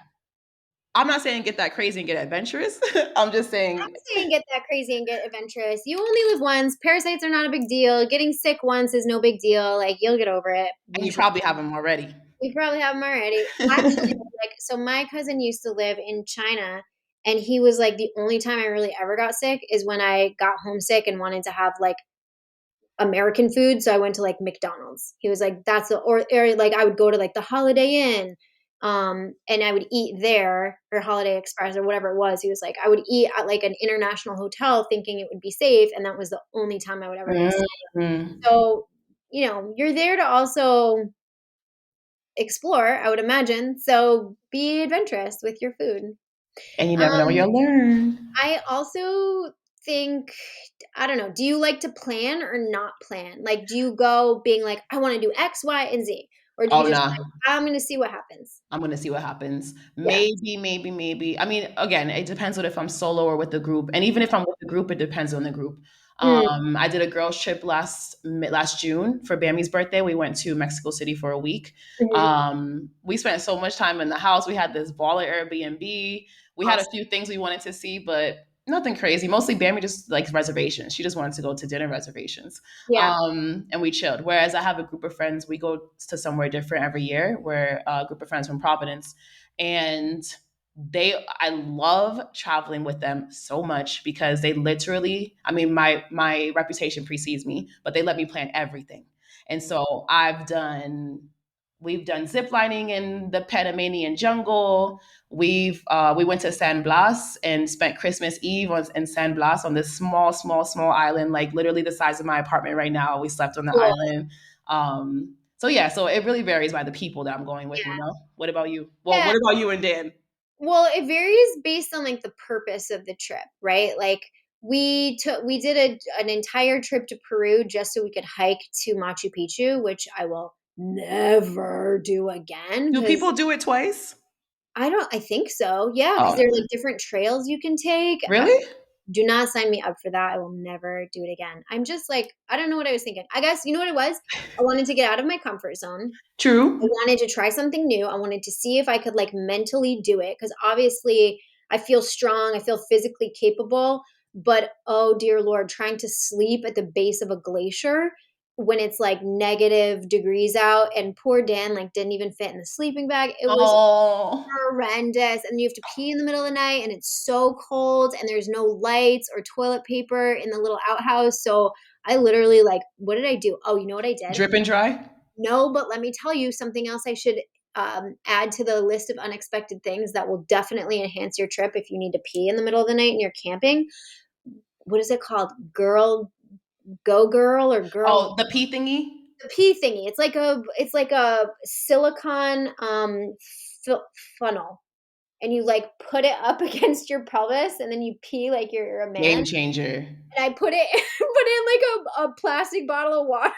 I'm not saying get that crazy and get adventurous. I'm just I'm saying, saying get that crazy and get adventurous. You only live once. Parasites are not a big deal. Getting sick once is no big deal. Like you'll get over it. and you Usually, probably have them already. you probably have them already. Actually, like so, my cousin used to live in China, and he was like the only time I really ever got sick is when I got homesick and wanted to have like American food. So I went to like McDonald's. He was like, that's the, or like I would go to like the Holiday Inn, and I would eat there or Holiday Express or whatever it was. He was like, I would eat at like an international hotel thinking it would be safe. And that was the only time I would ever get sick. Mhm. So, you're there to also explore, I would imagine. So be adventurous with your food. And you never know what Um, you'll learn. I also think, I don't know, do you like to plan or not plan? Like, do you go being like, I want to do X, Y, and Z? Or do you Oh just no, like, I'm going to see what happens? I'm gonna see what happens. Yeah. Maybe. I mean, again, it depends on if I'm solo or with the group. And even if I'm with the group, it depends on the group. Mm, I did a girls trip last June for Bammy's birthday. We went to Mexico City for a week. mhm. We spent so much time in the house. We had this baller Airbnb. We had a Awesome. few things we wanted to see, but nothing crazy. Mostly Bammy just likes reservations. She just wanted to go to dinner reservations. Yeah. And we chilled. Whereas I have a group of friends, we go to somewhere different every year. We're a group of friends from Providence, and I love traveling with them so much because they literally, I mean, my reputation precedes me, but they let me plan everything. And so we've done zip lining in the Panamanian jungle. We went to San Blas and spent Christmas Eve in San Blas on this small island, like literally the size of my apartment right now. We slept on the Cool. island. So yeah, so it really varies by the people that I'm going with. Yeah. What about you? Well, Yeah. what about you and Dan? Well, it varies based on like the purpose of the trip, right? Like we did an entire trip to Peru just so we could hike to Machu Picchu, which I will never do again Do because people do it twice? I think so. Yeah, because Oh, there are like different trails you can take. really? Do not sign me up for that. I will never do it again. I'm just like, I don't know what I was thinking. I guess you know what it was? I wanted to get out of my comfort zone. I True. wanted to try something new. I wanted to see if I could like mentally do it because obviously I feel strong, I feel physically capable, but oh dear Lord, trying to sleep at the base of a glacier when it's like negative degrees out and poor Dan like didn't even fit in the sleeping bag. It was Oh, horrendous. And you have to pee in the middle of the night and it's so cold and there's no lights or toilet paper in the little outhouse. So I literally like, what did I do? Oh, you know what I did? drip and dry. No, but let me tell you something else I should add to the list of unexpected things that will definitely enhance your trip if you need to pee in the middle of the night and you're camping. What is it called? Girl or girl Oh, the pee thingy. the pee thingy. It's like a silicone funnel, and you like put it up against your pelvis, and then you pee like you're a man. Game changer. And I put it put in like a plastic bottle of water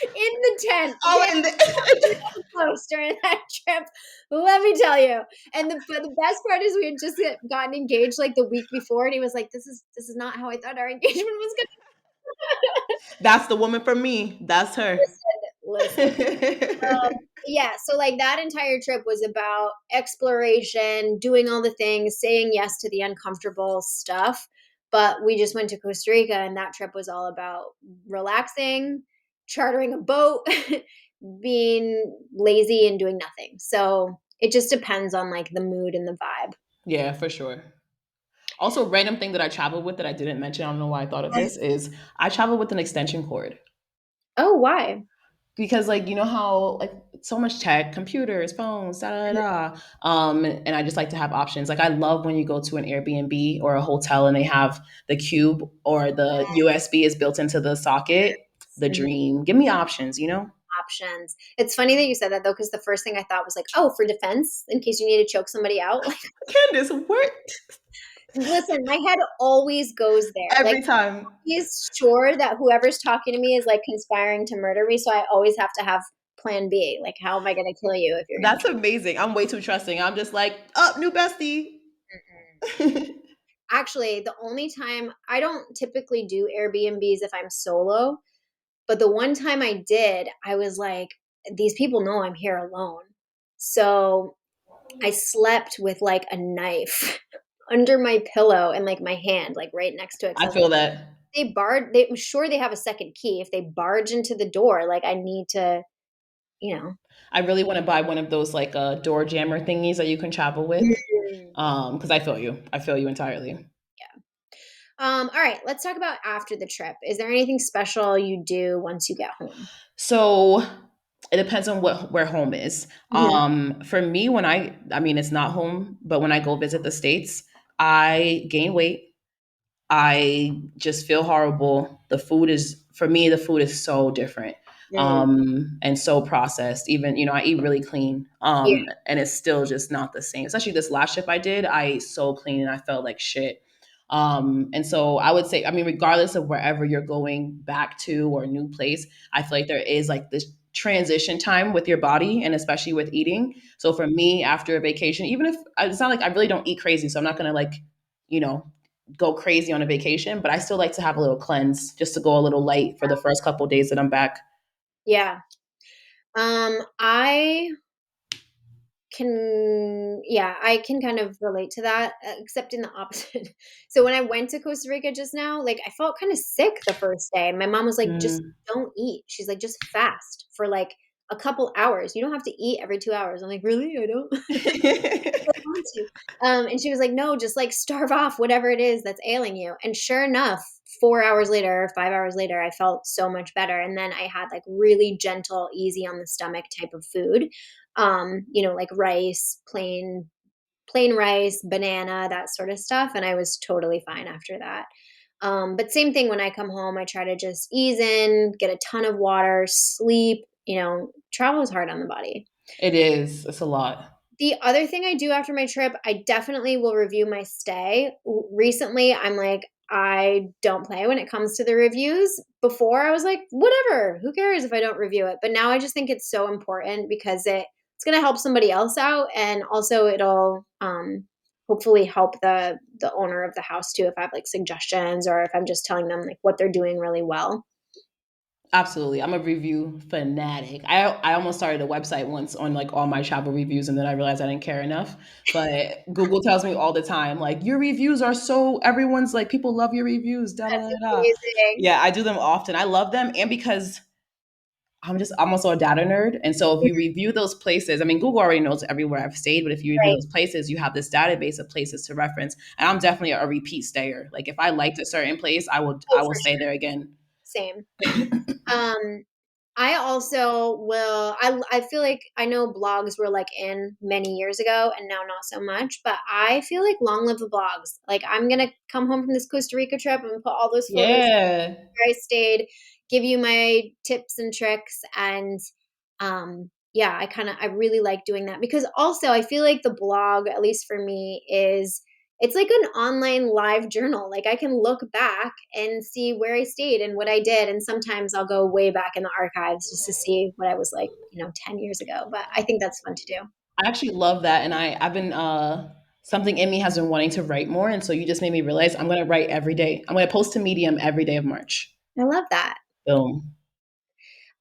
in the tent. Oh, Dan and close during that trip. Let me tell you. And but the best part is we had just gotten engaged like the week before, and he was like, "This is not how I thought our engagement was going that's the woman for me. That's her. to listen." Yeah, so like that entire trip was about exploration, doing all the things, saying yes to the uncomfortable stuff. But we just went to Costa Rica, and that trip was all about relaxing, chartering a boat, being lazy, and doing nothing. So it just depends on like the mood and the vibe. Yeah, for sure. Also, random thing that I traveled with that I didn't mention, I don't know why I thought of this, is I traveled with an extension cord. Oh, why? Because like you know how like so much tech, computers, phones, da da da. And I just like to have options. Like I love when you go to an Airbnb or a hotel and they have the cube or the USB is built into the socket. The Mhm. dream. Give me options, you know? Options. It's funny that you said that though, because the first thing I thought was like, oh, for defense, in case you need to choke somebody out. Like, Candace, what? Listen, my head always goes there. Like, Every time. he's sure that whoever's talking to me is like conspiring to murder me. So I always have to have plan B. Like, how am I going to kill you if you're going to That's amazing. I'm way too trusting. I'm just like, oh, new bestie. try? Actually, the only time I don't typically do Airbnbs if I'm solo, but the one time I did, I was like, these people know I'm here alone. So I slept with like a knife under my pillow and like my hand, like right next to it. 'Cause I I was like, feel that. I'm sure they have a second key. If they barge into the door, like I need to, you know. I really want to buy one of those like door jammer thingies that you can travel with. Mm. Because I feel you. I feel you entirely. All right, let's talk about after the trip. Is there anything special you do once you get home? So it depends on what where home is. Mhm. For me, when I mean it's not home, but when I go visit the States, I gain weight. I just feel horrible. The food is for me, the food is so different. Mm. And so processed. Even, I eat really clean. Yeah. And it's still just not the same. Especially this last trip I did, I ate so clean and I felt like shit. And so I would say, I mean, regardless of wherever you're going back to or a new place, I feel like there is like this transition time with your body and especially with eating. So for me, after a vacation, even if it's not like I really don't eat crazy, so I'm not gonna like, you know, go crazy on a vacation, but I still like to have a little cleanse just to go a little light for the first couple days that I'm back. Yeah. I I can kind of relate to that, except in the opposite. So when I went to Costa Rica just now, like I felt kind of sick the first day. My mom was like, just Mm. don't eat. She's like, just fast for like a couple hours. You don't have to eat every 2 hours. I'm like, really? I don't. Want to. And she was like, no, just like starve off whatever it is that's ailing you. And sure enough, 4 hours later, 5 hours later, I felt so much better. And then I had like really gentle, easy on the stomach type of food. Like rice, plain rice, banana, that sort of stuff. And I was totally fine after that. But same thing when I come home, I try to just ease in, get a ton of water, sleep. Travel is hard on the body. It is. It's a lot. The other thing I do after my trip, I definitely will review my stay. Recently, I'm like, I don't play when it comes to the reviews. Before, I was like, whatever, who cares if I don't review it? But now I just think it's so important because it's going to help somebody else out, and also it'll hopefully help the owner of the house too if I have like suggestions or if I'm just telling them like what they're doing really well. Absolutely. I'm a review fanatic. I almost started a website once on like all my travel reviews and then I realized I didn't care enough. But Google tells me all the time, like, your reviews are so everyone's like people love your reviews, da da That's da da. amazing. Yeah, I do them often. I love them and because I'm also a data nerd. And so if you review those places, I mean, Google already knows everywhere I've stayed, but if you review Right. those places, you have this database of places to reference. And I'm definitely a repeat stayer. Like if I liked a certain place, Oh, I will for stay sure. there again. Same. Um, I also will. I feel like I know blogs were like in many years ago, and now not so much. But I feel like long live the blogs. Like I'm gonna come home from this Costa Rica trip and put all those photos Yeah. where I stayed, give you my tips and tricks, and yeah, I really like doing that because also I feel like the blog, at least for me, it's like an online live journal. Like I can look back and see where I stayed and what I did. And sometimes I'll go way back in the archives just to see what I was like, 10 years ago. But I think that's fun to do. I actually love that, and I've been something in me has been wanting to write more, and so you just made me realize I'm going to write every day. I'm going to post to Medium every day of March. I love that. Boom.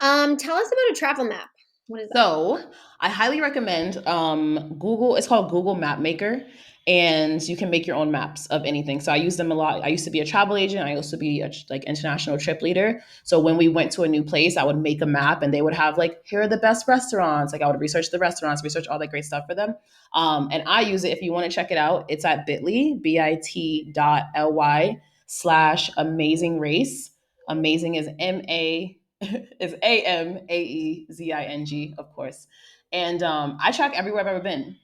Tell us about a travel map. What is that? So I highly recommend Google. It's called Google Map Maker, and you can make your own maps of anything. So I use them a lot. I used to be a travel agent. I used to be a like international trip leader. So when we went to a new place, I would make a map, and they would have like, here are the best restaurants. Like I would research the restaurants, research all that great stuff for them. And I use it if you want to check it out. It's at bit.ly, bit.ly/amazing race. Amazing is MA is AMAEZING, of course. And I track everywhere I've ever been,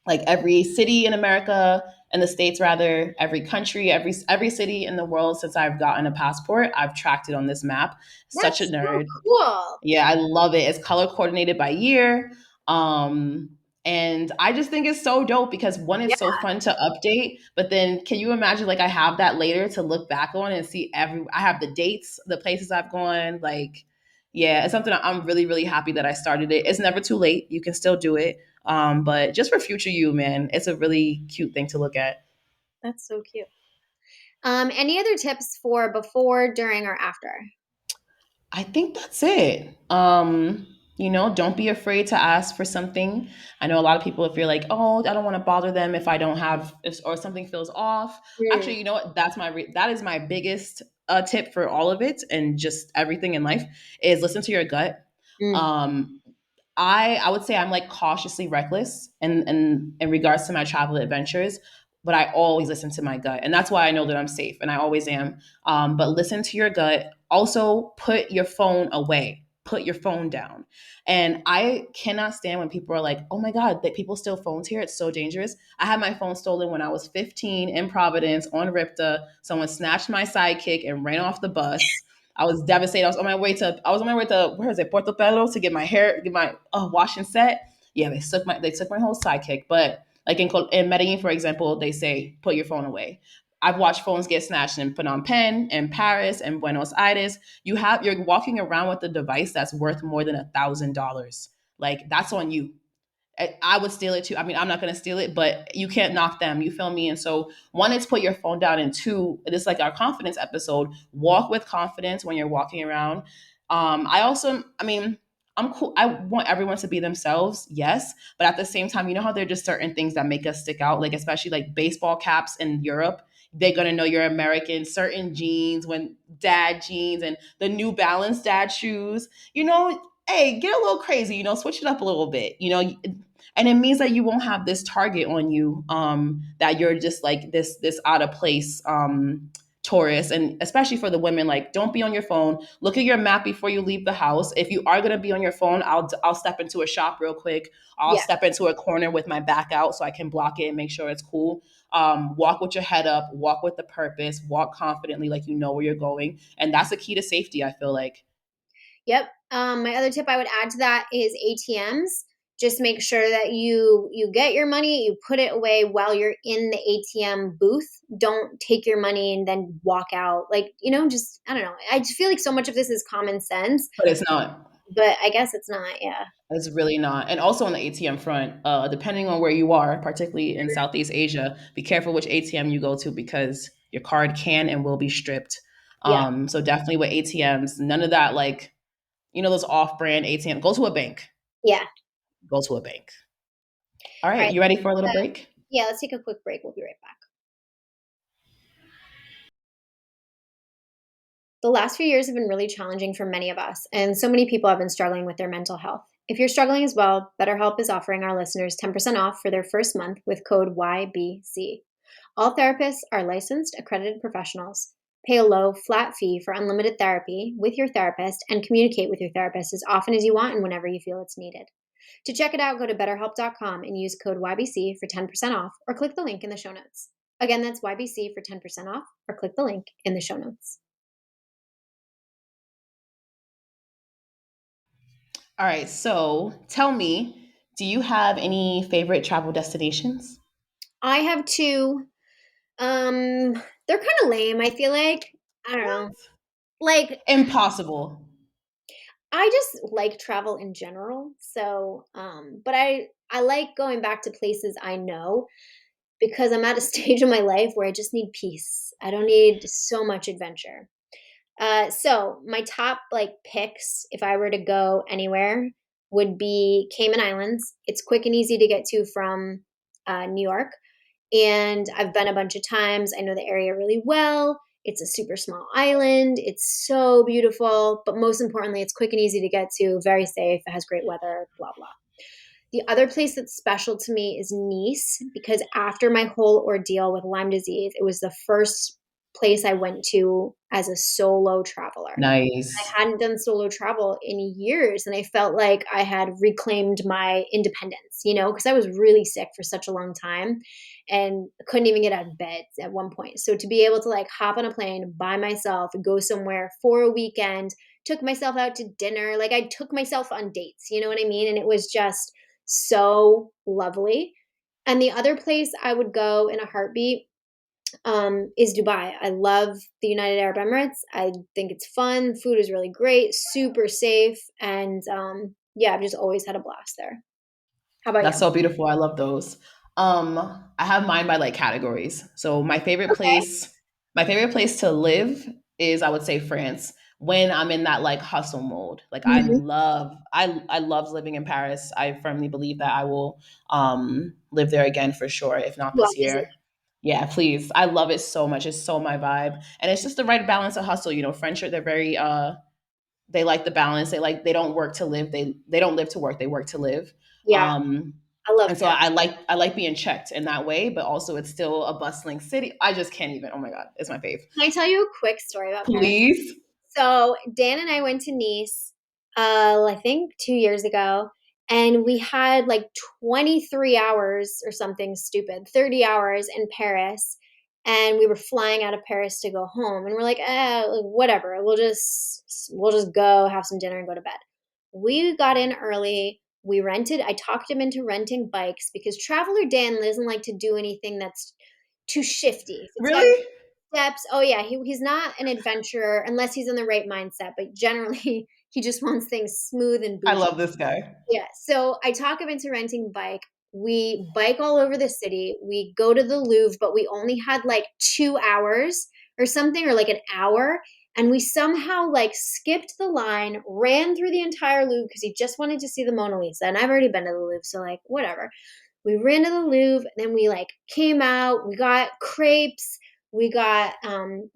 like every city in America, in the States rather, every country, every city in the world since I've gotten a passport. I've tracked it on this map. Such a That's so nerd. cool. Yeah, I love it. It's color coordinated by year. Um, And I just think it's so dope because one, Yeah. it's so fun to update, but then can you imagine like I have that later to look back on and see I have the dates, the places I've gone, like yeah, it's something I'm really, really happy that I started it. It's never too late. You can still do it. But just for future you, man, it's a really cute thing to look at. That's so cute. Any other tips for before, during, or after? I think that's it. Don't be afraid to ask for something. I know a lot of people, if you're like, oh, I don't want to bother them if I don't have, or something feels off. Mm, Actually, you know what? That is my biggest tip for all of it and just everything in life is listen to your gut. mm, Um, I would say I'm like cautiously reckless in regards to my travel adventures, but I always listen to my gut, and that's why I know that I'm safe, and I always am. But listen to your gut. Also, put your phone away. Put your phone down. And I cannot stand when people are like, "Oh my God, that people steal phones here. It's so dangerous." I had my phone stolen when I was 15 in Providence on RIPTA. Someone snatched my sidekick and ran off the bus. I was devastated. I was on my way to where is it, Puerto Pelo to get my wash and set. Yeah, they took my whole sidekick. But like in Medellin, for example, they say put your phone away. I've watched phones get snatched in Phnom Penh, in Paris, and Buenos Aires. You're walking around with a device that's worth more than $1,000. Like that's on you. I would steal it too. I mean, I'm not going to steal it, but you can't knock them. You feel me? And so, one is put your phone down, and two, it's like our confidence episode. Walk with confidence when you're walking around. I mean, I'm cool. I want everyone to be themselves, yes, but at the same time, you know how there are just certain things that make us stick out, like especially like baseball caps in Europe. They're gonna know you're American. Certain jeans, when dad jeans, and the New Balance dad shoes. Hey, get a little crazy. Switch it up a little bit. And it means that you won't have this target on you, that you're just like this out of place tourist. And especially for the women, like don't be on your phone. Look at your map before you leave the house. If you are going to be on your phone, I'll step into a shop real quick. I'll yeah. step into a corner with my back out so I can block it and make sure it's cool. Walk with your head up, walk with the purpose, walk confidently, like you know where you're going, and that's the key to safety, I feel like. Yep. My other tip I would add to that is ATMs. Just make sure that you get your money, you put it away while you're in the ATM booth. Don't take your money and then walk out. Like, just I don't know. I just feel like so much of this is common sense, But it's not. but I guess it's not. Yeah. It's really not. And also on the ATM front, depending on where you are, particularly in Southeast Asia, be careful which ATM you go to because your card can and will be stripped. Yeah. So definitely with ATMs, none of that like, those off-brand ATM. Go to a bank. Yeah. Go to a bank. All All right, right. you ready for a little break? Yeah, let's take a quick break. We'll be right back. The last few years have been really challenging for many of us, and so many people have been struggling with their mental health. If you're struggling as well, BetterHelp is offering our listeners 10% off for their first month with code YBC. All therapists are licensed, accredited professionals. Pay a low, flat fee for unlimited therapy with your therapist and communicate with your therapist as often as you want and whenever you feel it's needed. To check it out, go to betterhelp.com and use code YBC for 10% off or click the link in the show notes. Again, that's YBC for 10% off or click the link in the show notes. All right, so tell me, do you have any favorite travel destinations? I have two. They're kind of lame, I feel like. I don't know. What? Like, Impossible. I just like travel in general. So, but I like going back to places I know because I'm at a stage in my life where I just need peace. I don't need so much adventure. So my top like picks, if I were to go anywhere, would be Cayman Islands. It's quick and easy to get to from New York, and I've been a bunch of times. I know the area really well. It's a super small island. It's so beautiful, but most importantly, it's quick and easy to get to, very safe, it has great weather, blah, blah. The other place that's special to me is Nice because after my whole ordeal with Lyme disease, it was the first place I went to as a solo traveler. Nice. I hadn't done solo travel in years and I felt like I had reclaimed my independence, because I was really sick for such a long time and couldn't even get out of bed at one point. So to be able to like hop on a plane by myself, go somewhere for a weekend, took myself out to dinner, like I took myself on dates, you know what I mean? And it was just So lovely. And the other place I would go in a heartbeat is Dubai. I love the United Arab Emirates. I think it's fun. Food is really great, super safe, and yeah, I've just always had a blast there. How about That's you? so beautiful. I love those. I have mine by like categories. So Okay. my favorite place to live is, I would say, France. When I'm in that like hustle mode, like Mhm. I love living in Paris. I firmly believe that I will live there again for sure, if not Love this visit. year. Yeah, please. I love it so much. It's so my vibe, and it's just the right balance of hustle. You know, French are they're very they like the balance. They don't work to live. They don't live to work. They work to live. Yeah, Um, I love and so Paris. I like being checked in that way, but also it's still a bustling city. I just can't even. Oh my god, it's my fave. Can I tell you a quick story about Paris? Please. So Dan and I went to Nice, I think 2 years ago, and we had like 23 hours or something stupid, 30 hours in Paris, and we were flying out of Paris to go home, and we're like, whatever, we'll just go have some dinner and go to bed. We got in early. We rented. I talked him into renting bikes because Traveler Dan doesn't like to do anything that's too shifty. If it's got Really? steps. Oh yeah, he's not an adventurer unless he's in the right mindset, but generally he just wants things smooth and I bougie. love this guy. Yeah. So I talk him into renting bike. We bike all over the city. We go to the Louvre, but we only had like 2 hours or something, or like an hour. And we somehow like skipped the line, ran through the entire Louvre because he just wanted to see the Mona Lisa. And I've already been to the Louvre, so like whatever. We ran to the Louvre, and then we like came out. We got crepes. We got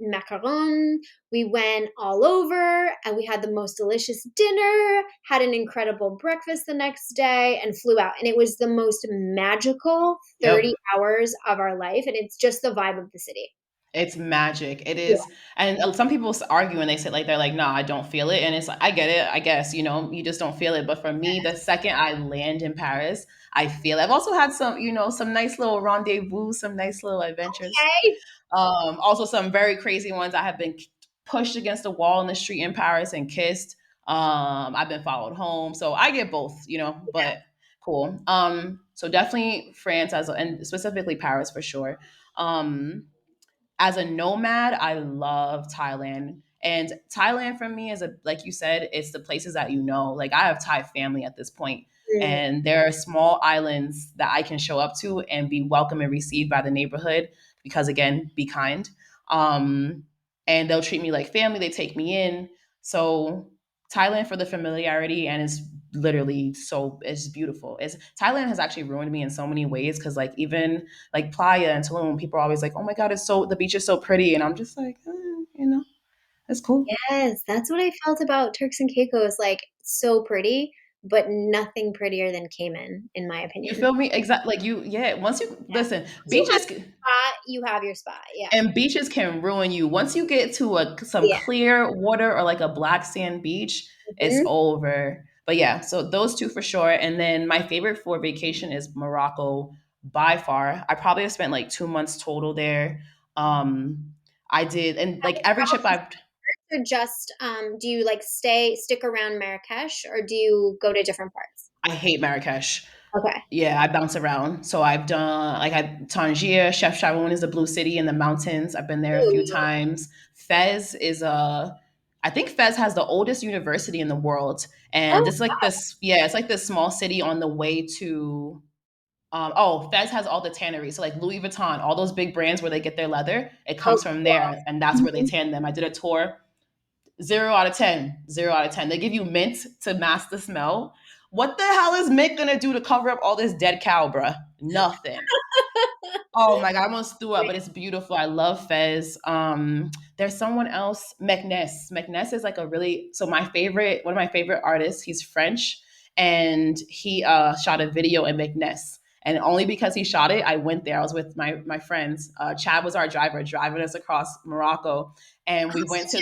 macaron. We went all over, and we had the most delicious dinner. Had an incredible breakfast the next day, and flew out. And it was the most magical Yep. 30 hours of our life. And it's just the vibe of the city. It's magic. It Yeah. is. And some people argue and they say like they're like, "Nah, I don't feel it." And it's like, I get it. I guess, you know, you just don't feel it. But for me, the second I land in Paris, I feel it. I've also had some, you know, some nice little rendezvous, some nice little adventures. Okay. Also some very crazy ones. I have been pushed against a wall in the street in Paris and kissed. I've been followed home. So I get both, you know, but cool. So definitely France and specifically Paris for sure. Um, as a nomad, I love Thailand. And Thailand for me is, a like you said, it's the places that you know. Like I have Thai family at this point, Mm. and there are small islands that I can show up to and be welcome and received by the neighborhood because again, be kind. Um, and they'll treat me like family. They take me in. So Thailand for the familiarity, and it's literally so it's beautiful. It's Thailand has actually ruined me in so many ways because like even like Playa and Tulum, people are always like, "Oh my God, it's so the beach is so pretty," and I'm just like, you know, it's cool. Yes, that's what I felt about Turks and Caicos. Like so pretty, but nothing prettier than Cayman, in my You opinion. feel me? Exactly. Like you, yeah. Once you Yeah. listen, Once you have beaches your spot, you have your spot. Yeah. and beaches can ruin you. Once you get to some Yeah. clear water or like a black sand beach, it's Mhm. over. But yeah, so those two for sure. And then my favorite for vacation is Morocco by far. I probably have spent like 2 months total there. I did, and like every trip I've Or just do you like stick around Marrakesh, or do you go to different parts? I hate Marrakesh. Okay. Yeah, I bounce around. So I've done like Tangier, Chef Sharon is the blue city in the mountains. I've been there a few Ooh. times. Fez is I think Fez has the oldest university in the world. And Oh, it's like this, yeah, it's like this small city on the way to oh, Fez has all the tanneries. So like Louis Vuitton, all those big brands where they get their leather, it oh, comes from cool. there and that's where they Mhm. tan them. I did a tour. 0 out of 10. 0 out of 10. They give you mint to mask the smell. What the hell is mint gonna do to cover up all this dead cow, bruh? Nothing. Oh my god, I almost threw up, but it's beautiful. I love Fez. There's someone else, Meknes. Meknes is like a really one of my favorite artists. He's French, and he shot a video in Meknes. And only because he shot it, I went there. I was with my friends. Chad was our driver, driving us across Morocco, and we went to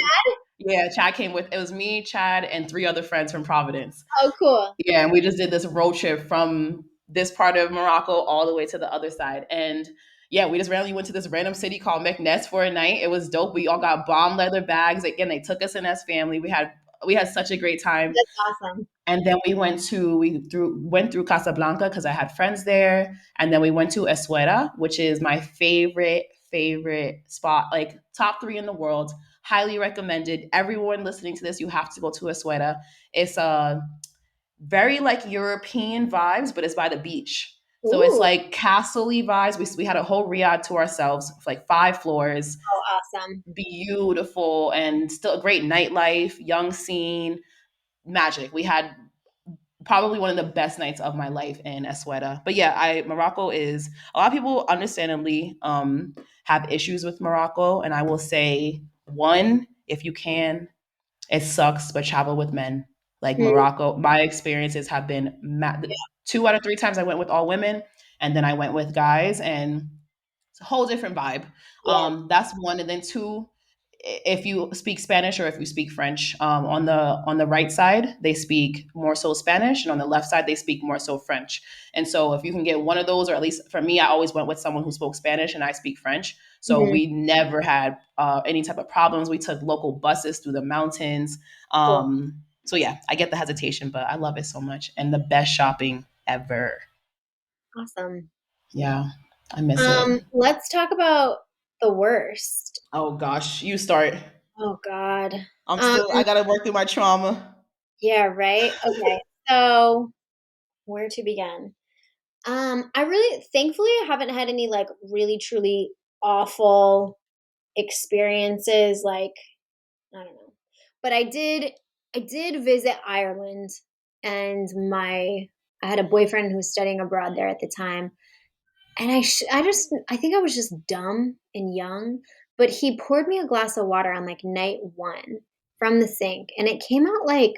yeah. Chad came with it was me, Chad, and three other friends from Providence. Oh, cool. Yeah, and we just did this road trip from this part of Morocco all the way to the other side. And yeah, we just randomly went to this random city called Meknes for a night. It was dope. We all got bomb leather bags. Again, they took us in as family. We had we had such a great time. That's awesome. And then went through Casablanca because I had friends there, and then we went to Escuela, which is my favorite spot, like top three in the world. Highly recommended. Everyone listening to this, you have to go to Escuela. It's a very like European vibes, but it's by the beach. So it's Ooh, like castle-y vibes. We had a whole riad to ourselves, like 5 floors, oh, awesome. beautiful, and still a great nightlife, young scene, magic. We had probably one of the best nights of my life in Esweda. But yeah, I Morocco is a lot of people understandably have issues with Morocco, and I will say one, if you can, it sucks, but travel with men. Like Mm, Morocco, my experiences have been 2 out of 3 times I went with all women, and then I went with guys, and it's a whole different vibe. yeah. That's one, and then two, if you speak Spanish or if you speak French, on the right side they speak more so Spanish, and on the left side they speak more so French. And so if you can get one of those, or at least for me, I always went with someone who spoke Spanish and I speak French. So Mhm. we never had any type of problems. We took local buses through the mountains. Cool. So yeah, I get the hesitation, but I love it so much, and the best shopping ever. Awesome. Yeah, I miss it. Let's talk about the worst. Oh gosh, you start. Oh God. Um, I gotta work through my trauma. yeah, right. Okay. So where to begin? I really, thankfully, I haven't had any like really truly awful experiences. Like, I don't know, but I did visit Ireland, and I had a boyfriend who was studying abroad there at the time, and I think I was just dumb and young, but he poured me a glass of water on like night one from the sink, and it came out like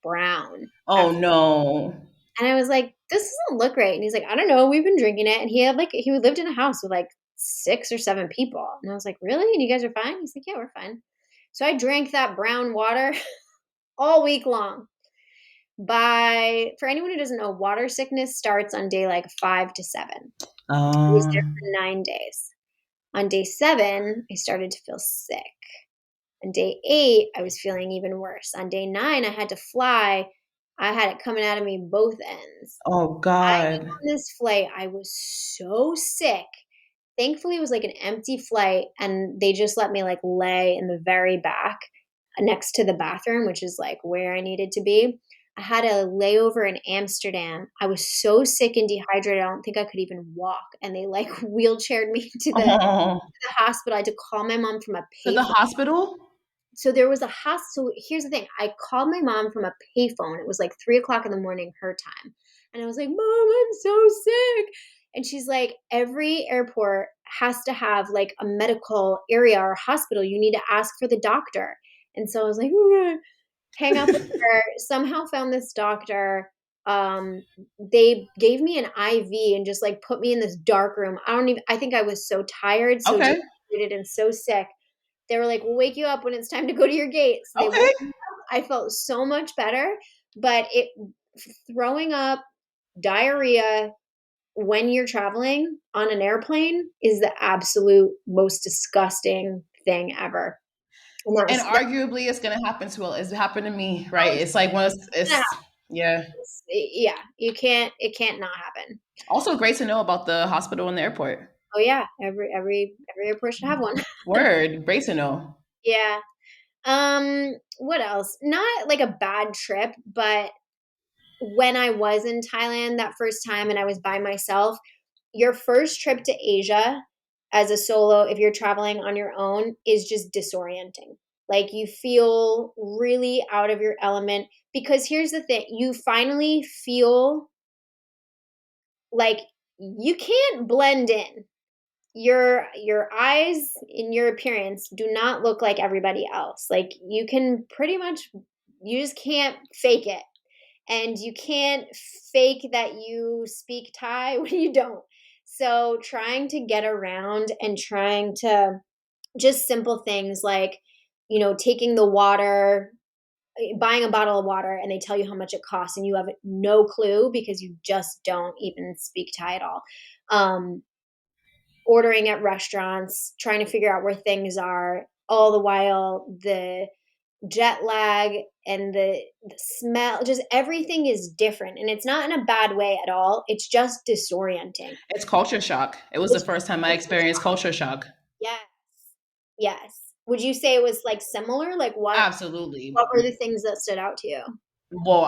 brown Oh at no. and I was like, "This doesn't look right." And he's like, "I don't know. We've been drinking it." And he lived in a house with like 6 or 7 people. And I was like, "Really? And you guys are fine?" He's like, "Yeah, we're fine." So I drank that brown water all week long. For anyone who doesn't know, water sickness starts on day like 5 to 7. I was there Um, for 9 days. On day 7, I started to feel sick. On day 8, I was feeling even worse. On day 9, I had to fly. I had it coming out of me both ends. oh I God. went on this flight, I was so sick. Thankfully, it was like an empty flight, and they just let me like lay in the very back next to the bathroom, which is like where I needed to be. I had a layover in Amsterdam. I was so sick and dehydrated, I don't think I could even walk. And they like wheelchaired me Oh, to the hospital. I had to call my mom from a to the payphone. hospital? So there was a hospital. Here's the thing. I called my mom from a payphone. It was like 3 o'clock in the morning, her time. And I was like, "Mom, I'm so sick." And she's like, "Every airport has to have like a medical area or hospital. You need to ask for the doctor." And so I was like, "Okay." Hang up with her. Somehow found this doctor. They gave me an IV and just like put me in this dark room. I think I was so tired, so Okay. dehydrated and so sick. They were like, "We'll wake you up when it's time to go to your gate." So they woke Okay. me up. I felt so much better, but it throwing up, diarrhea when you're traveling on an airplane is the absolute most disgusting thing ever. And that And was that arguably it's gonna happen to it's happened to me, oh, right? It's like when it's it's yeah. yeah, it can't not happen. Also great to know about the hospital and the airport. Oh yeah, every airport should have one. Word. Great to know. Yeah. What else? Not like a bad trip, but when I was in Thailand that first time and I was by myself, your first trip to Asia as a solo, if you're traveling on your own, is just disorienting. Like you feel really out of your element because here's the thing, you finally feel like you can't blend in. Your eyes and your appearance do not look like everybody else. Like you can pretty much you just can't fake it, and you can't fake that you speak Thai when you don't. So trying to get around and trying to just simple things like, taking the water, buying a bottle of water and they tell you how much it costs and you have no clue because you just don't even speak Thai at all. Um, Ordering at restaurants, trying to figure out where things are, all the while the jet lag and the smell, just everything is different. And it's not in a bad way at all. It's just disorienting. It's culture shock. It was the It's first time I experienced culture shock. yes. Yes. Would you say it was like similar? Like Absolutely. what were the things that stood out to you? Well,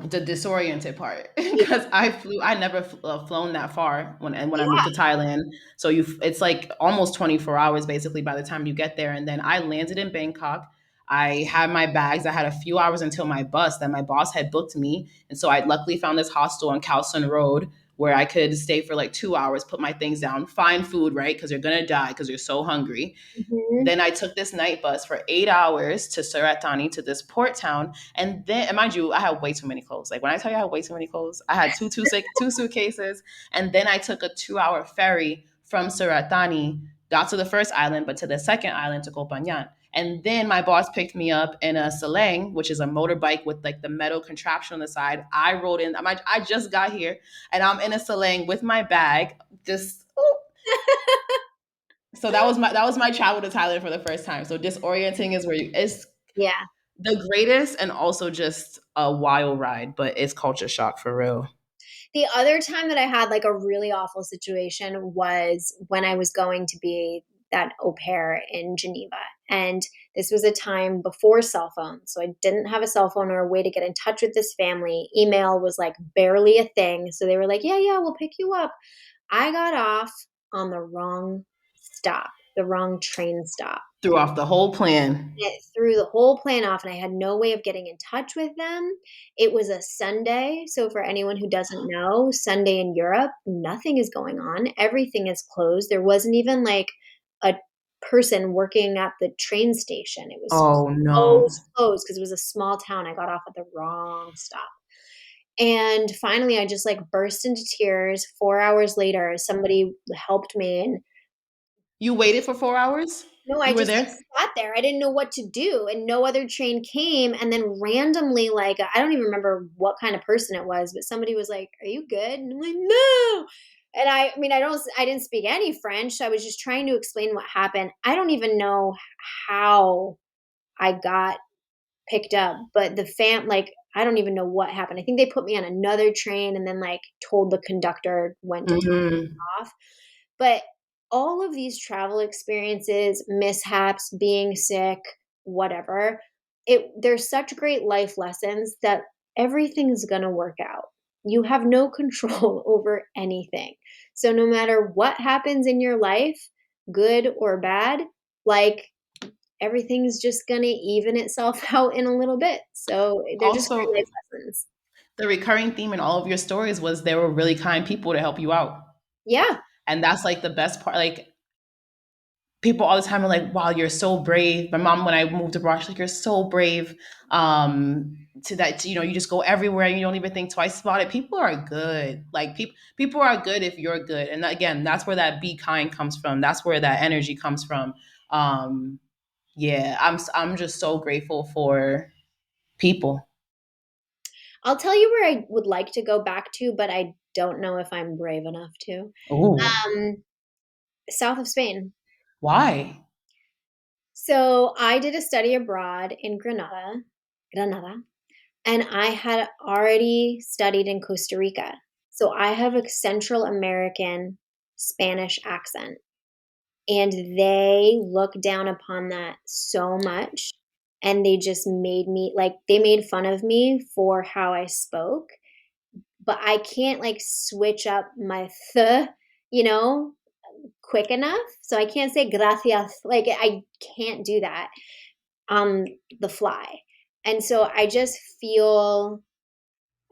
the disoriented part Yeah. because I never flown that far when I moved Yeah. to Thailand. So it's like almost 24 hours basically by the time you get there. And then I landed in Bangkok. I had my bags. I had a few hours until my bus that my boss had booked me. And so I luckily found this hostel on Khao Sun Road where I could stay for like 2 hours, put my things down, find food, right? Because you're going to die because you're so hungry. Mhm. Then I took this night bus for 8 hours to Surat Thani to this port town. And mind you, I had way too many clothes. Like when I tell you I had way too many clothes, I had two suitcases. And then I took a 2 hour ferry from Surat Thani, got to the first island, but to the second island to Koh Phangan. And then my boss picked me up in a Seleng, which is a motorbike with like the metal contraption on the side. I rode in. I just got here, and I'm in a Seleng with my bag, just so that was my travel to Thailand for the first time. So disorienting is where it's Yeah. the greatest and also just a wild ride, but it's culture shock for real. The other time that I had like a really awful situation was when I was going to be that au pair in Geneva. And this was a time before cell phones. So I didn't have a cell phone or a way to get in touch with this family. Email was like barely a thing. So they were like, yeah, yeah, we'll pick you up. I got off on the wrong stop, the wrong train stop. Threw off the whole plan. It threw the whole plan off, and I had no way of getting in touch with them. It was a Sunday. So, for anyone who doesn't know, Sunday in Europe, nothing is going on. Everything is closed. There wasn't even like a person working at the train station. It was Oh no. closed, closed because it was a small town. I got off at the wrong stop. And finally, I just like burst into tears. 4 hours later, somebody helped me, and You waited for 4 hours? no, I You were just like there? sat there. I didn't know what to do, and no other train came. And then randomly, like I don't even remember what kind of person it was, but somebody was like, "Are you good?" And I'm like, "No." And I mean, I didn't speak any French. So I was just trying to explain what happened. I don't even know how I got picked up, but like I don't even know what happened. I think they put me on another train and then like told the conductor when to take Hmm. off. But all of these travel experiences, mishaps, being sick, whatever, they're such great life lessons that everything is going to work out. You have no control over anything. So no matter what happens in your life, good or bad, like everything's just going to even itself out in a little bit. So they're just Also, great life lessons. the recurring theme in all of your stories was there were really kind people to help you out. Yeah. And that's like the best part. Like people all the time are like, wow, you're so brave. My mom, when I moved abroad, she's like, you're so brave. To that, you just go everywhere and you don't even think twice about it. People are good. Like people are good if you're good. And again, that's where that be kind comes from. That's where that energy comes from. Um, yeah, I'm just so grateful for people. I'll tell you where I would like to go back to, but I don't know if I'm brave enough to. Oh, Um, South of Spain. why? So I did a study abroad in Granada, and I had already studied in Costa Rica. So I have a Central American Spanish accent, and they look down upon that so much. And they just made me like, they made fun of me for how I spoke, but I can't like switch up my you know, quick enough. So I can't say gracias. Like I can't do that on the fly. And so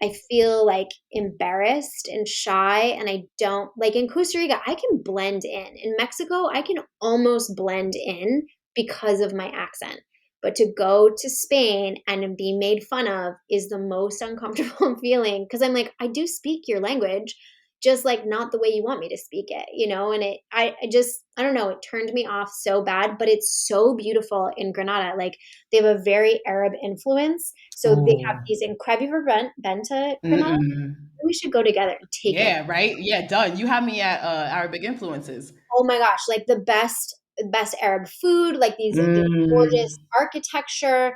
I feel like embarrassed and shy, and I don't like in Costa Rica I can blend in. In Mexico I can almost blend in because of my accent. But to go to Spain and be made fun of is the most uncomfortable feeling because I'm like I do speak your language, just like not the way you want me to speak it. And I just I don't know, it turned me off so bad, but it's so beautiful in Granada. Like they have a very Arab influence, so they have Oh, these have you ever been to Granada? mm-mm. We should go together and take it. Yeah, right. Yeah, done. You have me at Arabic influences. Oh my gosh, like the best Arab food, like these gorgeous Mm. architecture.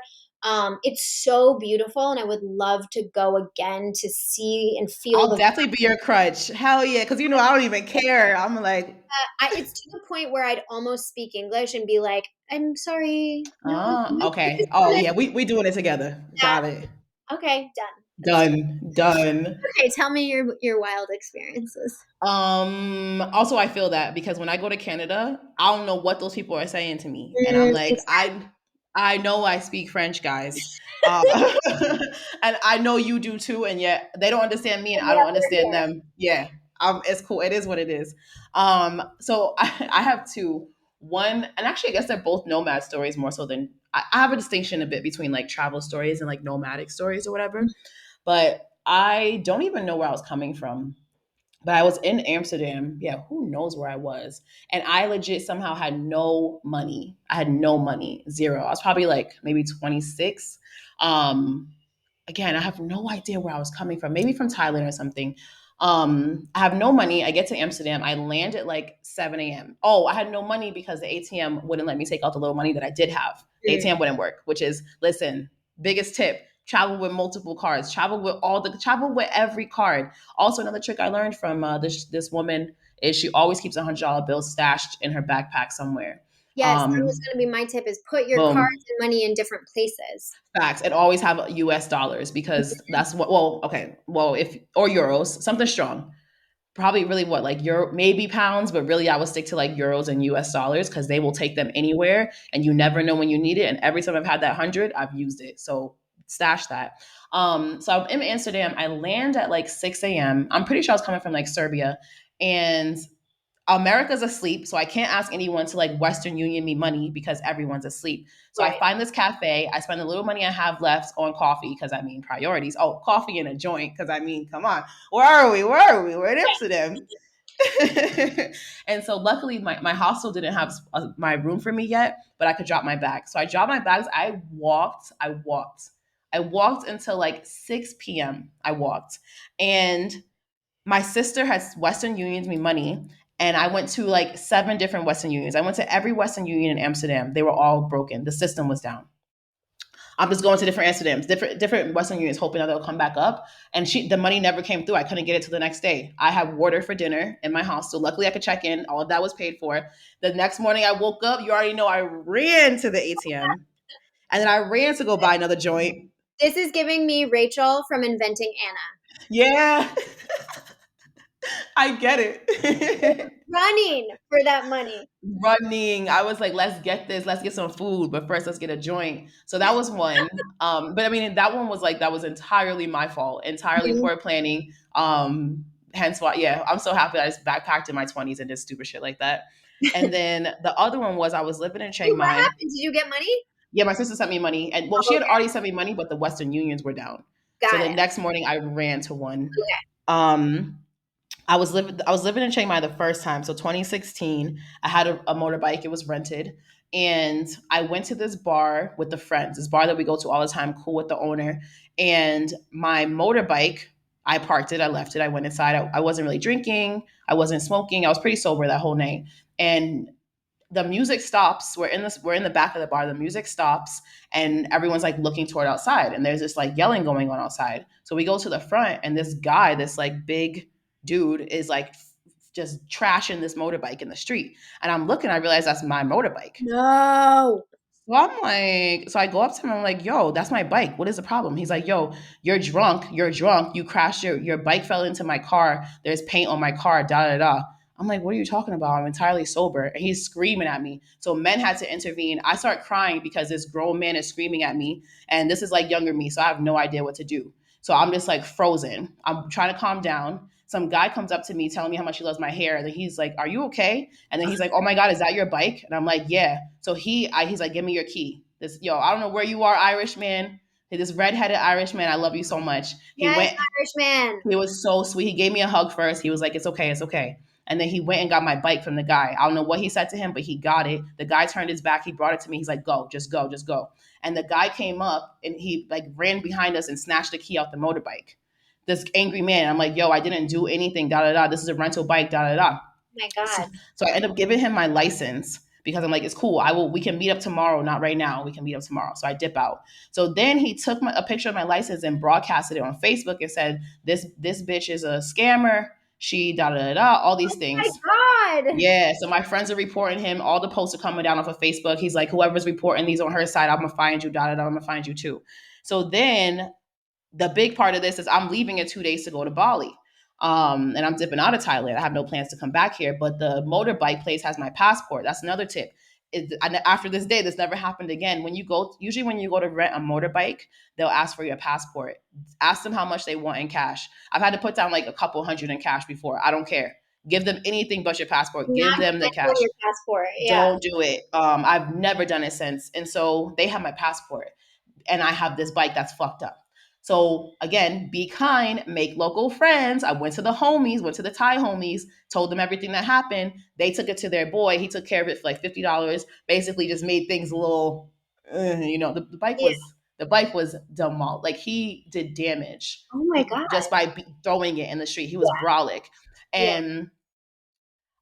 It's so beautiful, and I would love to go again to see and feel I'll the. definitely be your crutch. Hell yeah, because I don't even care. I'm like, It's to the point where I'd almost speak English and be like, "I'm sorry, no, okay. Oh yeah, we doing it together. that." Got it. Okay, done. That's Done. Done. okay. Tell me your wild experiences. Also I feel that because when I go to Canada, I don't know what those people are saying to me. And I'm like, Exactly. I know I speak French, guys. And I know you do too, and yet they don't understand me and I Yeah, don't we're understand here. them. Yeah. It's cool. It is what it is. So I have two. One, and actually I guess they're both nomad stories more so than I have a distinction a bit between like travel stories and like nomadic stories or whatever. But I don't even know where I was coming from, but I was in Amsterdam. Yeah, who knows where I was? And I legit somehow had no money. I had no money, zero. I was probably like maybe 26. Um, Again, I have no idea where I was coming from. Maybe from Thailand or something. I have no money. I get to Amsterdam. I land at like 7 a.m. Oh, I had no money because the ATM wouldn't let me take out the little money that I did have. The Mm. ATM wouldn't work, which is, listen, biggest tip, travel with multiple cards, travel with every card. Also, another trick I learned from this woman is she always keeps $100 bill stashed in her backpack somewhere. Yes, that was Um, going to be my tip: is put your Boom. cards and money in different places. Facts, and always have US dollars because that's what. Well, okay, well, if or euros, something strong. Probably really what like euro, maybe pounds, but really I would stick to like euros and US dollars because they will take them anywhere, and you never know when you need it. And every time I've had that 100, I've used it. So stash that. So I'm in Amsterdam. I land at like 6 a.m. I'm pretty sure I was coming from like Serbia, and America's asleep, so I can't ask anyone to like Western Union me money because everyone's asleep. So I Right. find this cafe. I spend the little money I have left on coffee because I mean priorities. Oh, coffee and a joint because I mean, come on, where are we? Where are we? We're in Amsterdam. And so luckily my hostel didn't have my room for me yet, but I could drop my bags. So I dropped my bags. I walked until like 6 p.m. I walked, and my sister has Western Unions me money, and I went to like 7 different Western Unions. I went to every Western Union in Amsterdam. They were all broken. The system was down. I'm just going to different Amsterdams, different Western Unions, hoping that they'll come back up. And the money never came through. I couldn't get it till the next day. I had water for dinner in my hostel. Luckily, I could check in. All of that was paid for. The next morning, I woke up. You already know I ran to the ATM, and then I ran to go buy another joint. This is giving me Rachel from Inventing Anna. Yeah, I get it. Running for that money. Running. I was like, let's get this, let's get some food, but first let's get a joint. So that was one. But I mean that one was like that was entirely my fault, entirely Mhm. poor planning. Hence why, yeah, I'm so happy I just backpacked in my 20s and did stupid shit like that. And then the other one was I was living in Wait, Chiang what Mai. happened? Did you get money? Yeah, my sister sent me money, and well, she Oh, had okay. already sent me money, but the Western Unions were down. So Got the it. next morning I ran to one. Um, I was living in Chiang Mai the first time, so 2016. I had a motorbike; it was rented, and I went to this bar with the friends. This bar that we go to all the time, cool with the owner. And my motorbike, I parked it, I left it, I went inside. I wasn't really drinking, I wasn't smoking, I was pretty sober that whole night. And the music stops. We're in the back of the bar. The music stops and everyone's like looking toward outside. And there's this like yelling going on outside. So we go to the front and this guy, this like big dude, is like just trashing this motorbike in the street. And I'm looking, I realize that's my motorbike. No. So I'm like, so I go up to him. I'm like, yo, that's my bike. What is the problem? He's like, yo, you're drunk. You're drunk. You crashed your bike fell into my car. There's paint on my car. Da da da. I'm like, what are you talking about? I'm entirely sober. And he's screaming at me. So men had to intervene. I start crying because this grown man is screaming at me. And this is like younger me. So I have no idea what to do. So I'm just like frozen. I'm trying to calm down. Some guy comes up to me telling me how much he loves my hair. And then he's like, are you okay? And then he's like, oh my God, is that your bike? And I'm like, yeah. So he's like, give me your key. I don't know where you are, Irish man. This redheaded Irish man, I love you so much. He Yes, went, Irishman. he was so sweet. He gave me a hug first. He was like, it's okay, it's okay. And then he went and got my bike from the guy. I don't know what he said to him, but he got it. The guy turned his back. He brought it to me. He's like, go, just go, just go. And the guy came up and he like ran behind us and snatched the key out the motorbike. This angry man. I'm like, yo, I didn't do anything. Da da da. This is a rental bike. Da da da. Oh my So, God. so I ended up giving him my license because I'm like, it's cool. We can meet up tomorrow. Not right now. We can meet up tomorrow. So I dip out. So then he took a picture of my license and broadcasted it on Facebook and said, this bitch is a scammer. She da da da da, all these Oh my things. God. Yeah, so my friends are reporting him. All the posts are coming down off of Facebook. He's like, whoever's reporting these on her side, I'm gonna find you. Da da da. I'm gonna find you too. So then the big part of this is I'm leaving in 2 days to go to Bali. And I'm dipping out of Thailand. I have no plans to come back here, but the motorbike place has my passport. That's another tip. After this day, this never happened again. Usually when you go to rent a motorbike, they'll ask for your passport. Ask them how much they want in cash. I've had to put down like a couple hundred in cash before. I don't care. Give them anything but your passport. Not Give them the cash. your passport. Yeah. Don't do it. I've never done it since. And so they have my passport and I have this bike that's fucked up. So again, be kind, make local friends. I went to the homies, went to the Thai homies, told them everything that happened. They took it to their boy. He took care of it for like $50. Basically, just made things a little, Yeah. the bike was demolished. Like he did damage Oh my God. just by throwing it in the street. He was brolic, Yeah. and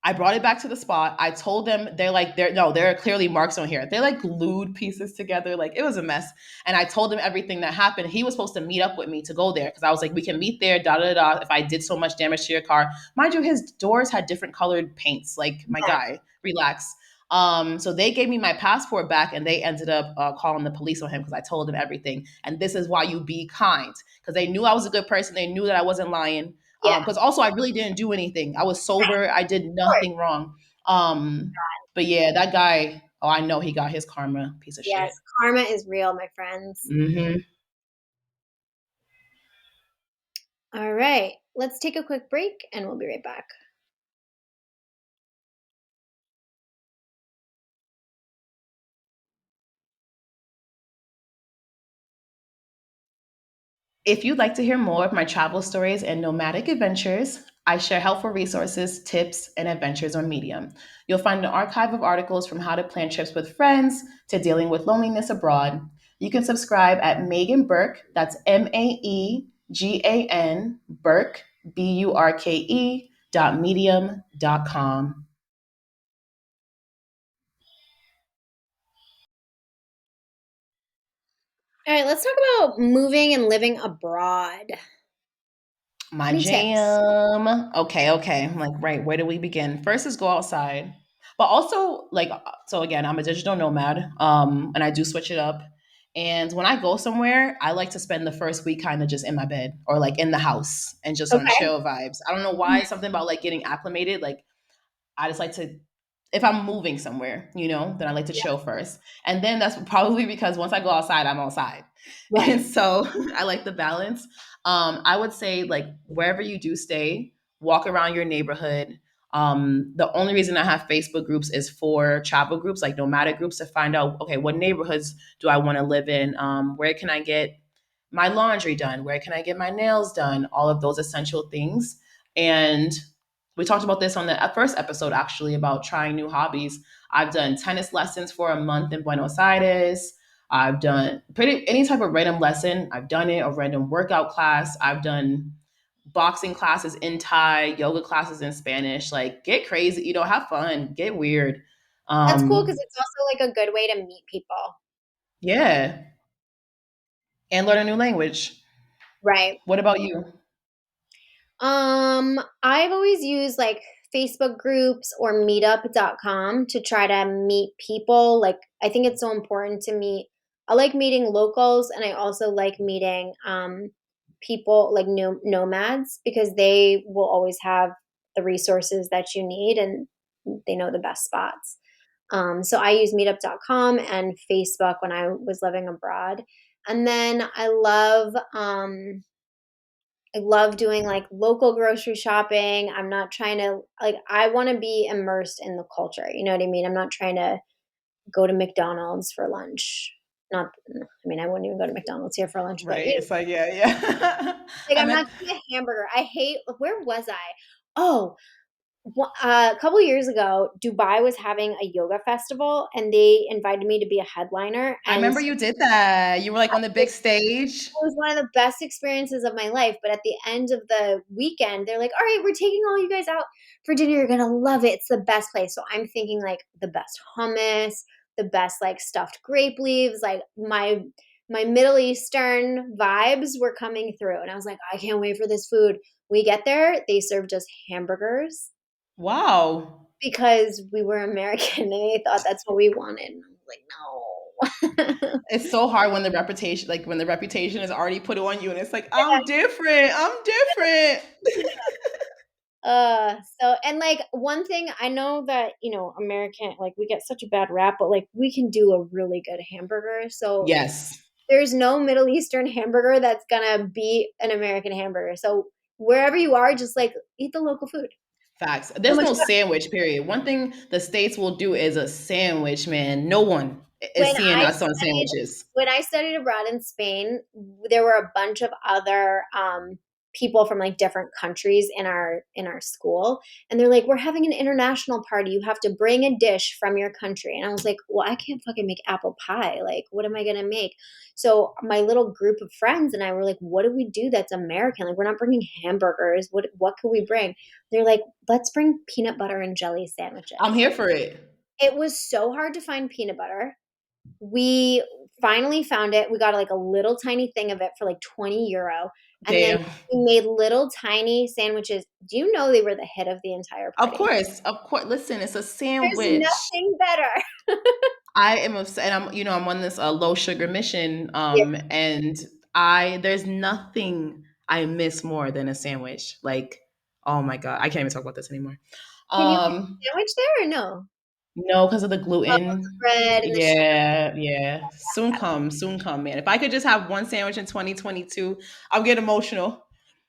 I brought it back to the spot. I told them there are clearly marks on here. They're like glued pieces together. Like it was a mess. And I told him everything that happened. He was supposed to meet up with me to go there because I was like, we can meet there, da da da. If I did so much damage to your car, mind you, his doors had different colored paints. Like my guy, relax. So they gave me my passport back, and they ended up calling the police on him because I told them everything. And this is why you be kind, because they knew I was a good person. They knew that I wasn't lying. Because also I really didn't do anything. I was sober. I did nothing wrong. But yeah, that guy. Oh, I know he got his karma. Piece of Yes, shit. karma is real, my friends. Mm-hmm. All right, let's take a quick break and we'll be right back. If you'd like to hear more of my travel stories and nomadic adventures, I share helpful resources, tips, and adventures on Medium. You'll find an archive of articles from how to plan trips with friends to dealing with loneliness abroad. You can subscribe at Megan Burke, that's Megan Burke, Burke.medium.com. All right, let's talk about moving and living abroad. My Any tips? jam. Okay. I'm like, right, where do we begin? First is go outside. But also, like, so again, I'm a digital nomad, and I do switch it up. And when I go somewhere, I like to spend the first week kind of just in my bed or like in the house and just on Okay. chill vibes. I don't know why, something about like getting acclimated. Like, I just like to, if I'm moving somewhere, then I like to Yeah. chill first. And then that's probably because once I go outside, I'm outside. Right. And so I like the balance. I would say, like, wherever you do stay, walk around your neighborhood. The only reason I have Facebook groups is for travel groups, like nomadic groups, to find out, okay, what neighborhoods do I want to live in? Where can I get my laundry done? Where can I get my nails done? All of those essential things. And we talked about this on the first episode, actually, about trying new hobbies. I've done tennis lessons for a month in Buenos Aires. I've done any type of random lesson. I've done it, a random workout class. I've done boxing classes in Thai, yoga classes in Spanish. Like, get crazy, have fun, get weird. That's cool because it's also like a good way to meet people. Yeah. And learn a new language. Right. What about you? I've always used like Facebook groups or meetup.com to try to meet people. Like, I think it's so important to meet. I like meeting locals, and I also like meeting people like nomads because they will always have the resources that you need and they know the best spots. So I use meetup.com and Facebook when I was living abroad. And then I love doing like local grocery shopping. I'm not trying to like I want to be immersed in the culture. You know what I mean? I'm not trying to go to McDonald's for lunch. Not I mean, I wouldn't even go to McDonald's here for lunch, but Right. It's like, yeah. like I I'm meant not getting a hamburger. I hate where was I? Oh, A couple years ago, Dubai was having a yoga festival and they invited me to be a headliner. I And remember you did that. You were like on the big stage. it was one of the best experiences of my life. But at the end of the weekend, they're like, all right, we're taking all you guys out for dinner. You're going to love it. It's the best place. So I'm thinking like the best hummus, the best like stuffed grape leaves, like my Middle Eastern vibes were coming through. And I was like, I can't wait for this food. We get there, they served us hamburgers Wow. because we were American and they thought that's what we wanted. And I was like, no. It's so hard when the reputation, like when the reputation is already put on you and it's like, I'm different. I'm different. So and like one thing I know that, American, like we get such a bad rap, but like we can do a really good hamburger. So Yes. there's no Middle Eastern hamburger that's gonna beat an American hamburger. So wherever you are, just like eat the local food. Facts. So There's much no better. sandwich, period. One thing the States will do is a sandwich, man. No one is When seeing I us on studied sandwiches. when I studied abroad in Spain, there were a bunch of other people from like different countries in our school, and they're like, "We're having an international party. You have to bring a dish from your country." And I was like, "Well, I can't fucking make apple pie. Like, what am I gonna make?" So my little group of friends and I were like, "What do we do that's American? Like, we're not bringing hamburgers. What could we bring?" They're like, "Let's bring peanut butter and jelly I'm sandwiches." here for it. It was so hard to find peanut butter. We finally found it. We got like a little tiny thing of it for like 20 euro. And then Damn. we made little tiny sandwiches. Do you know they were the hit of the entire Of party? course. Of course. Listen, it's a There's sandwich. nothing better. I am upset. I'm, I'm on this low sugar mission. Yeah. And there's nothing I miss more than a sandwich. Like, oh my God, I can't even talk about this anymore. Can you make Um, a sandwich there or no? no, because of the Oh, the gluten. bread and the sugar. Yeah, yeah. Soon come, man. If I could just have one sandwich in 2022, I'm getting emotional.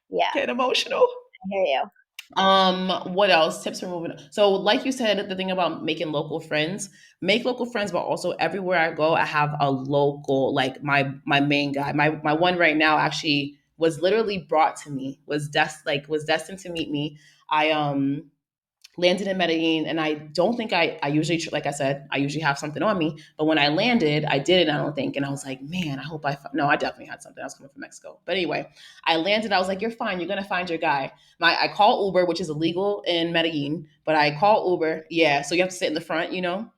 Yeah, Getting emotional. I hear you. What else? Tips for moving. So, like you said, the thing about making local friends, make local friends, but also everywhere I go, I have a local, like my main guy. My one right now actually was literally brought to me, was destined to meet me. I landed in Medellin, and I don't think I usually, like I said, I usually have something on me. But when I landed, I didn't, I don't think. And I was like, man, I hope no, I definitely had something. I was coming from Mexico. But anyway, I landed, I was like, you're fine. You're going to find your guy. I call Uber, which is illegal in Medellin, but I call Uber. Yeah. So you have to sit in the front, you know?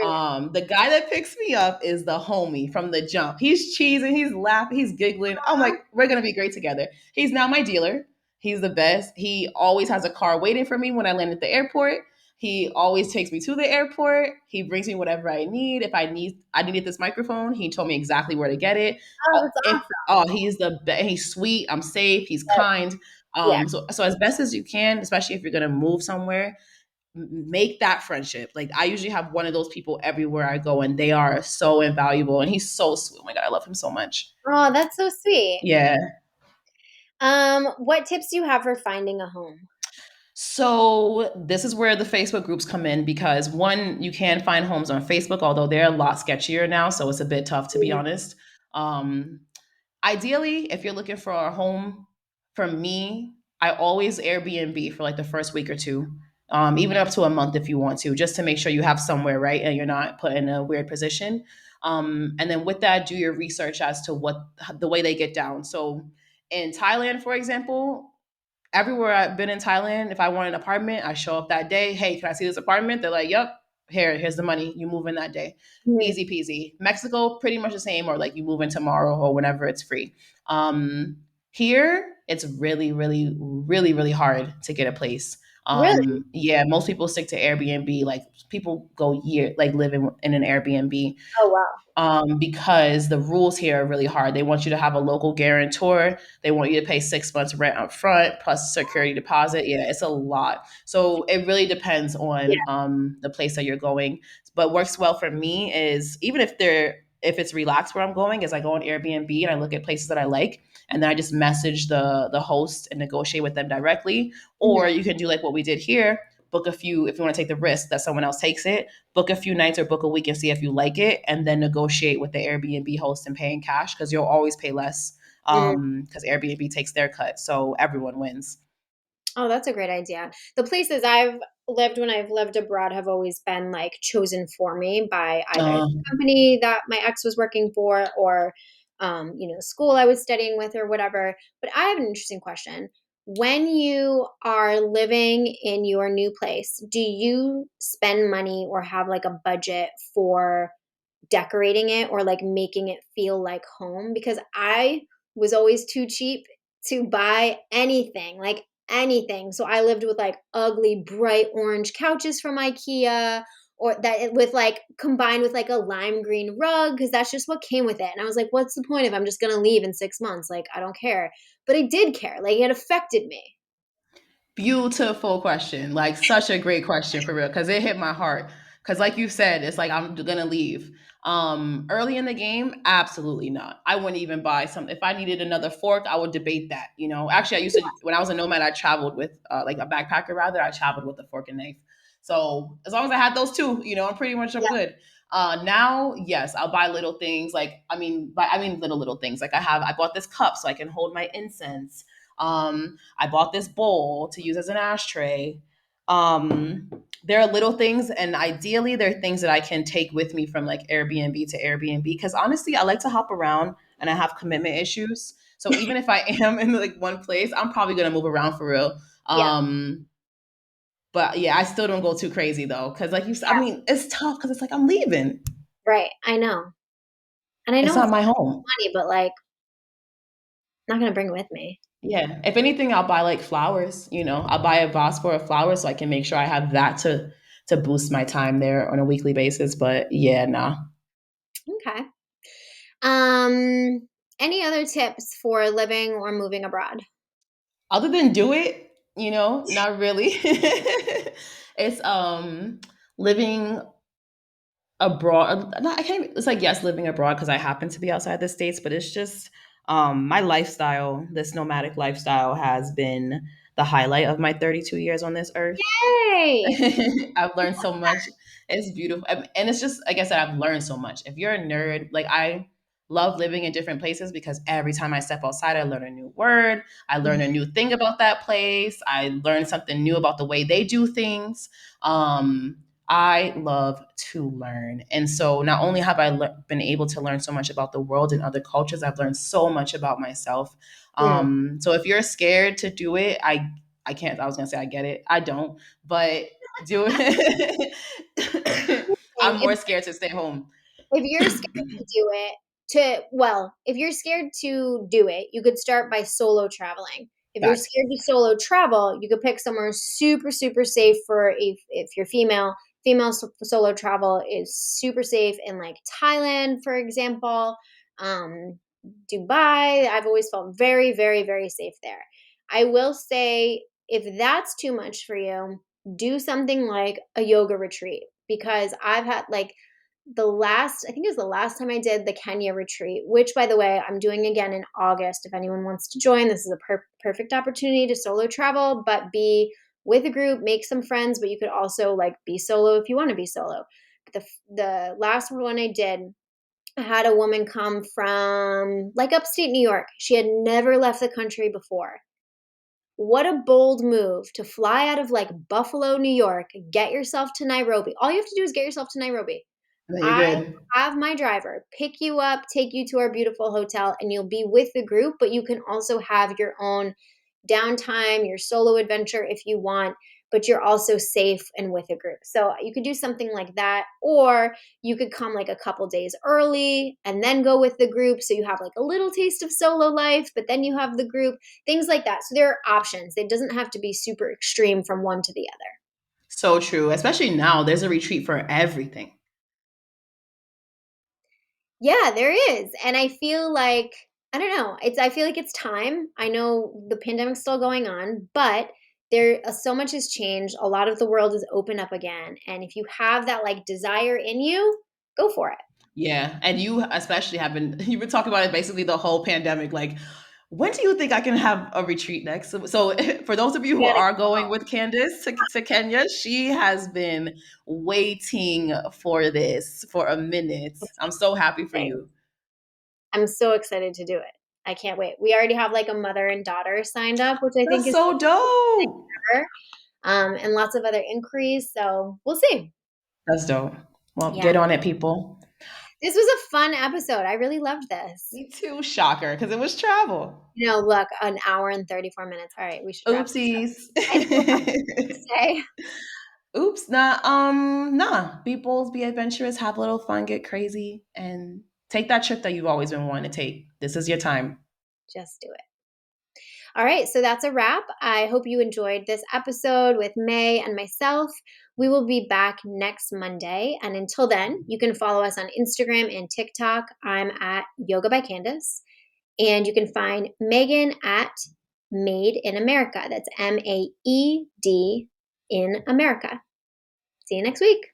Mm. The guy that picks me up is the homie from the jump. He's cheesing, he's laughing, he's giggling. I'm like, we're gonna be great together. He's now my dealer. He's the best. He always has a car waiting for me when I land at the airport. He always takes me to the airport. He brings me whatever I need. If I needed this microphone. He told me exactly where to get it. Oh, that's If awesome. he's the best. He's sweet. I'm safe. He's kind. Yeah. So as best as you can, especially if you're gonna move somewhere, make that friendship. Like I usually have one of those people everywhere I go, and they are so invaluable. And he's so sweet. Oh my God, I love him so much. Oh, that's so sweet. Yeah. What tips do you have for finding a home? So this is where the Facebook groups come in because one, you can find homes on Facebook, although they're a lot sketchier now, so it's a bit tough to be Mm. honest. Um, Ideally, if you're looking for a home, for me, I always Airbnb for like the first week or two, even up to a month if you want to, just to make sure you have somewhere, right? And you're not put in a weird position. And then with that, do your research as to what the way they get down. So in Thailand, for example, everywhere I've been in Thailand, if I want an apartment, I show up that day. Hey, can I see this apartment? They're like, yep, here's the money. You move in that day. Mhm. Easy peasy. Mexico, pretty much the same, or like you move in tomorrow or whenever it's free. Here, it's really, really, really, really hard to get a place. Really? Yeah, most people stick to Airbnb. Like people go like live in an Airbnb Oh, wow. because the rules here are really hard. They want you to have a local guarantor. They want you to pay 6 months rent up front plus security deposit. Yeah, it's a lot. So it really depends Yeah. on the place that you're going. But works well for me is even if it's relaxed where I'm going, is I go on Airbnb and I look at places that I like, and then I just message the host and negotiate with them directly. Or Mhm. you can do like what we did here, book a few if you want to take the risk that someone else takes it, book a few nights or book a week and see if you like it, and then negotiate with the Airbnb host and pay in cash because you'll always pay less Mm. because Airbnb takes their cut, so everyone wins. Oh, that's a great idea. The places I've lived when I've lived abroad have always been like chosen for me by either the Um, company that my ex was working for or the school I was studying with or whatever. But I have an interesting question. When you are living in your new place, do you spend money or have like a budget for decorating it or like making it feel like home? Because I was always too cheap to buy anything, like anything. So I lived with like ugly bright orange couches from IKEA or that with like combined with like a lime green rug because that's just what came with it. And I was like, what's the point if I'm just going to leave in 6 months? Like I don't care. But I did care. Like it affected me. Beautiful question. Like such a great question for real because it hit my heart. Because like you said, it's like I'm gonna leave. Early in the game, absolutely not. I wouldn't even buy some. If I needed another fork, I would debate that. You know, actually, I used to when I was a nomad, I traveled with like a backpacker. Rather, I traveled with a fork and knife. So as long as I had those two, I'm pretty much I'm Yeah. good. Now, yes, I'll buy little things like I mean little things like I bought this cup so I can hold my incense. I bought this bowl to use as an ashtray. Um, there are little things, and ideally, they're things that I can take with me from like Airbnb to Airbnb. Because honestly, I like to hop around, and I have commitment issues. So even if I am in like one place, I'm probably gonna move around for real. Yeah. But yeah, I still don't go too crazy though, because like you said, I mean, it's tough because it's like I'm leaving. Right. I know. And I It's know not it's my home. money, but like I'm not going to bring it with me. Yeah. If anything, I'll buy like flowers, I'll buy a vase for a flower so I can make sure I have that to boost my time there on a weekly basis. But yeah, nah. Okay. Um, any other tips for living or moving abroad? Other than do it, not really. It's living abroad. No, I can't it's like yes, living abroad because I happen to be outside the States, but it's just my lifestyle, this nomadic lifestyle has been the highlight of my 32 years on this earth. Yay! I've learned so much. It's beautiful. And it's just, like I said, I've learned so much. If you're a nerd, like I love living in different places because every time I step outside, I learn a new word. I learn a new thing about that place. I learn something new about the way they do things. Um, I love to learn. And so not only have I been able to learn so much about the world and other cultures, I've learned so much about myself. Mm. So if you're scared to do it, I can't, I was going to say I get it. I don't, but do it. I'm more If scared to stay home. if you're scared to do it, if you're scared to do it, you could start by solo traveling. If you're Facts. scared to solo travel, you could pick somewhere super super safe for if you're female. Female solo travel is super safe in like Thailand, for example. Um, Dubai, I've always felt very, very, very safe there. I will say, if that's too much for you, do something like a yoga retreat because I've had like I think it was the last time I did the Kenya retreat, which by the way, I'm doing again in August. If anyone wants to join, this is a perfect opportunity to solo travel, but be with a group, make some friends, but you could also like be solo if you want to be solo. But the last one I did, I had a woman come from like upstate New York. She had never left the country before. What a bold move to fly out of like Buffalo, New York, get yourself to Nairobi. All you have to do is get yourself to Nairobi. No, you're I good. have my driver pick you up, take you to our beautiful hotel, and you'll be with the group, but you can also have your own downtime, your solo adventure if you want, but you're also safe and with a group. So you could do something like that, or you could come like a couple days early and then go with the group. So you have like a little taste of solo life, but then you have the group, things like that. So there are options. It doesn't have to be super extreme from one to the other. So true. Especially now, there's a retreat for everything. Yeah, there is. And I feel like I don't know. I feel like it's time. I know the pandemic's still going on, but there so much has changed. A lot of the world is open up again, and if you have that like desire in you, go for it. Yeah. And you especially have been, you've been talking about it basically the whole pandemic. Like, when do you think I can have a retreat next? So for those of you who Gotta are going with Candace to Kenya, she has been waiting for this for a minute. It's I'm so happy for exciting. you. I'm so excited to do it. I can't wait. We already have like a mother and daughter signed up, which I think That's is so dope. better, and lots of other inquiries. So we'll see. That's dope. Well, Yeah. get on it, people. This was a fun episode. I really loved this. Me too, shocker, because it was travel. Look, an hour and 34 minutes. All right, we should wrap this up. Oopsies. I know what to say. Oops, nah. Be bold, be adventurous, have a little fun, get crazy, and take that trip that you've always been wanting to take. This is your time. Just do it. All right, so that's a wrap. I hope you enjoyed this episode with May and myself. We will be back next Monday. And until then, you can follow us on Instagram and TikTok. I'm at Yoga by Candace. And you can find Megan at Made in America. That's MAED in America. See you next week.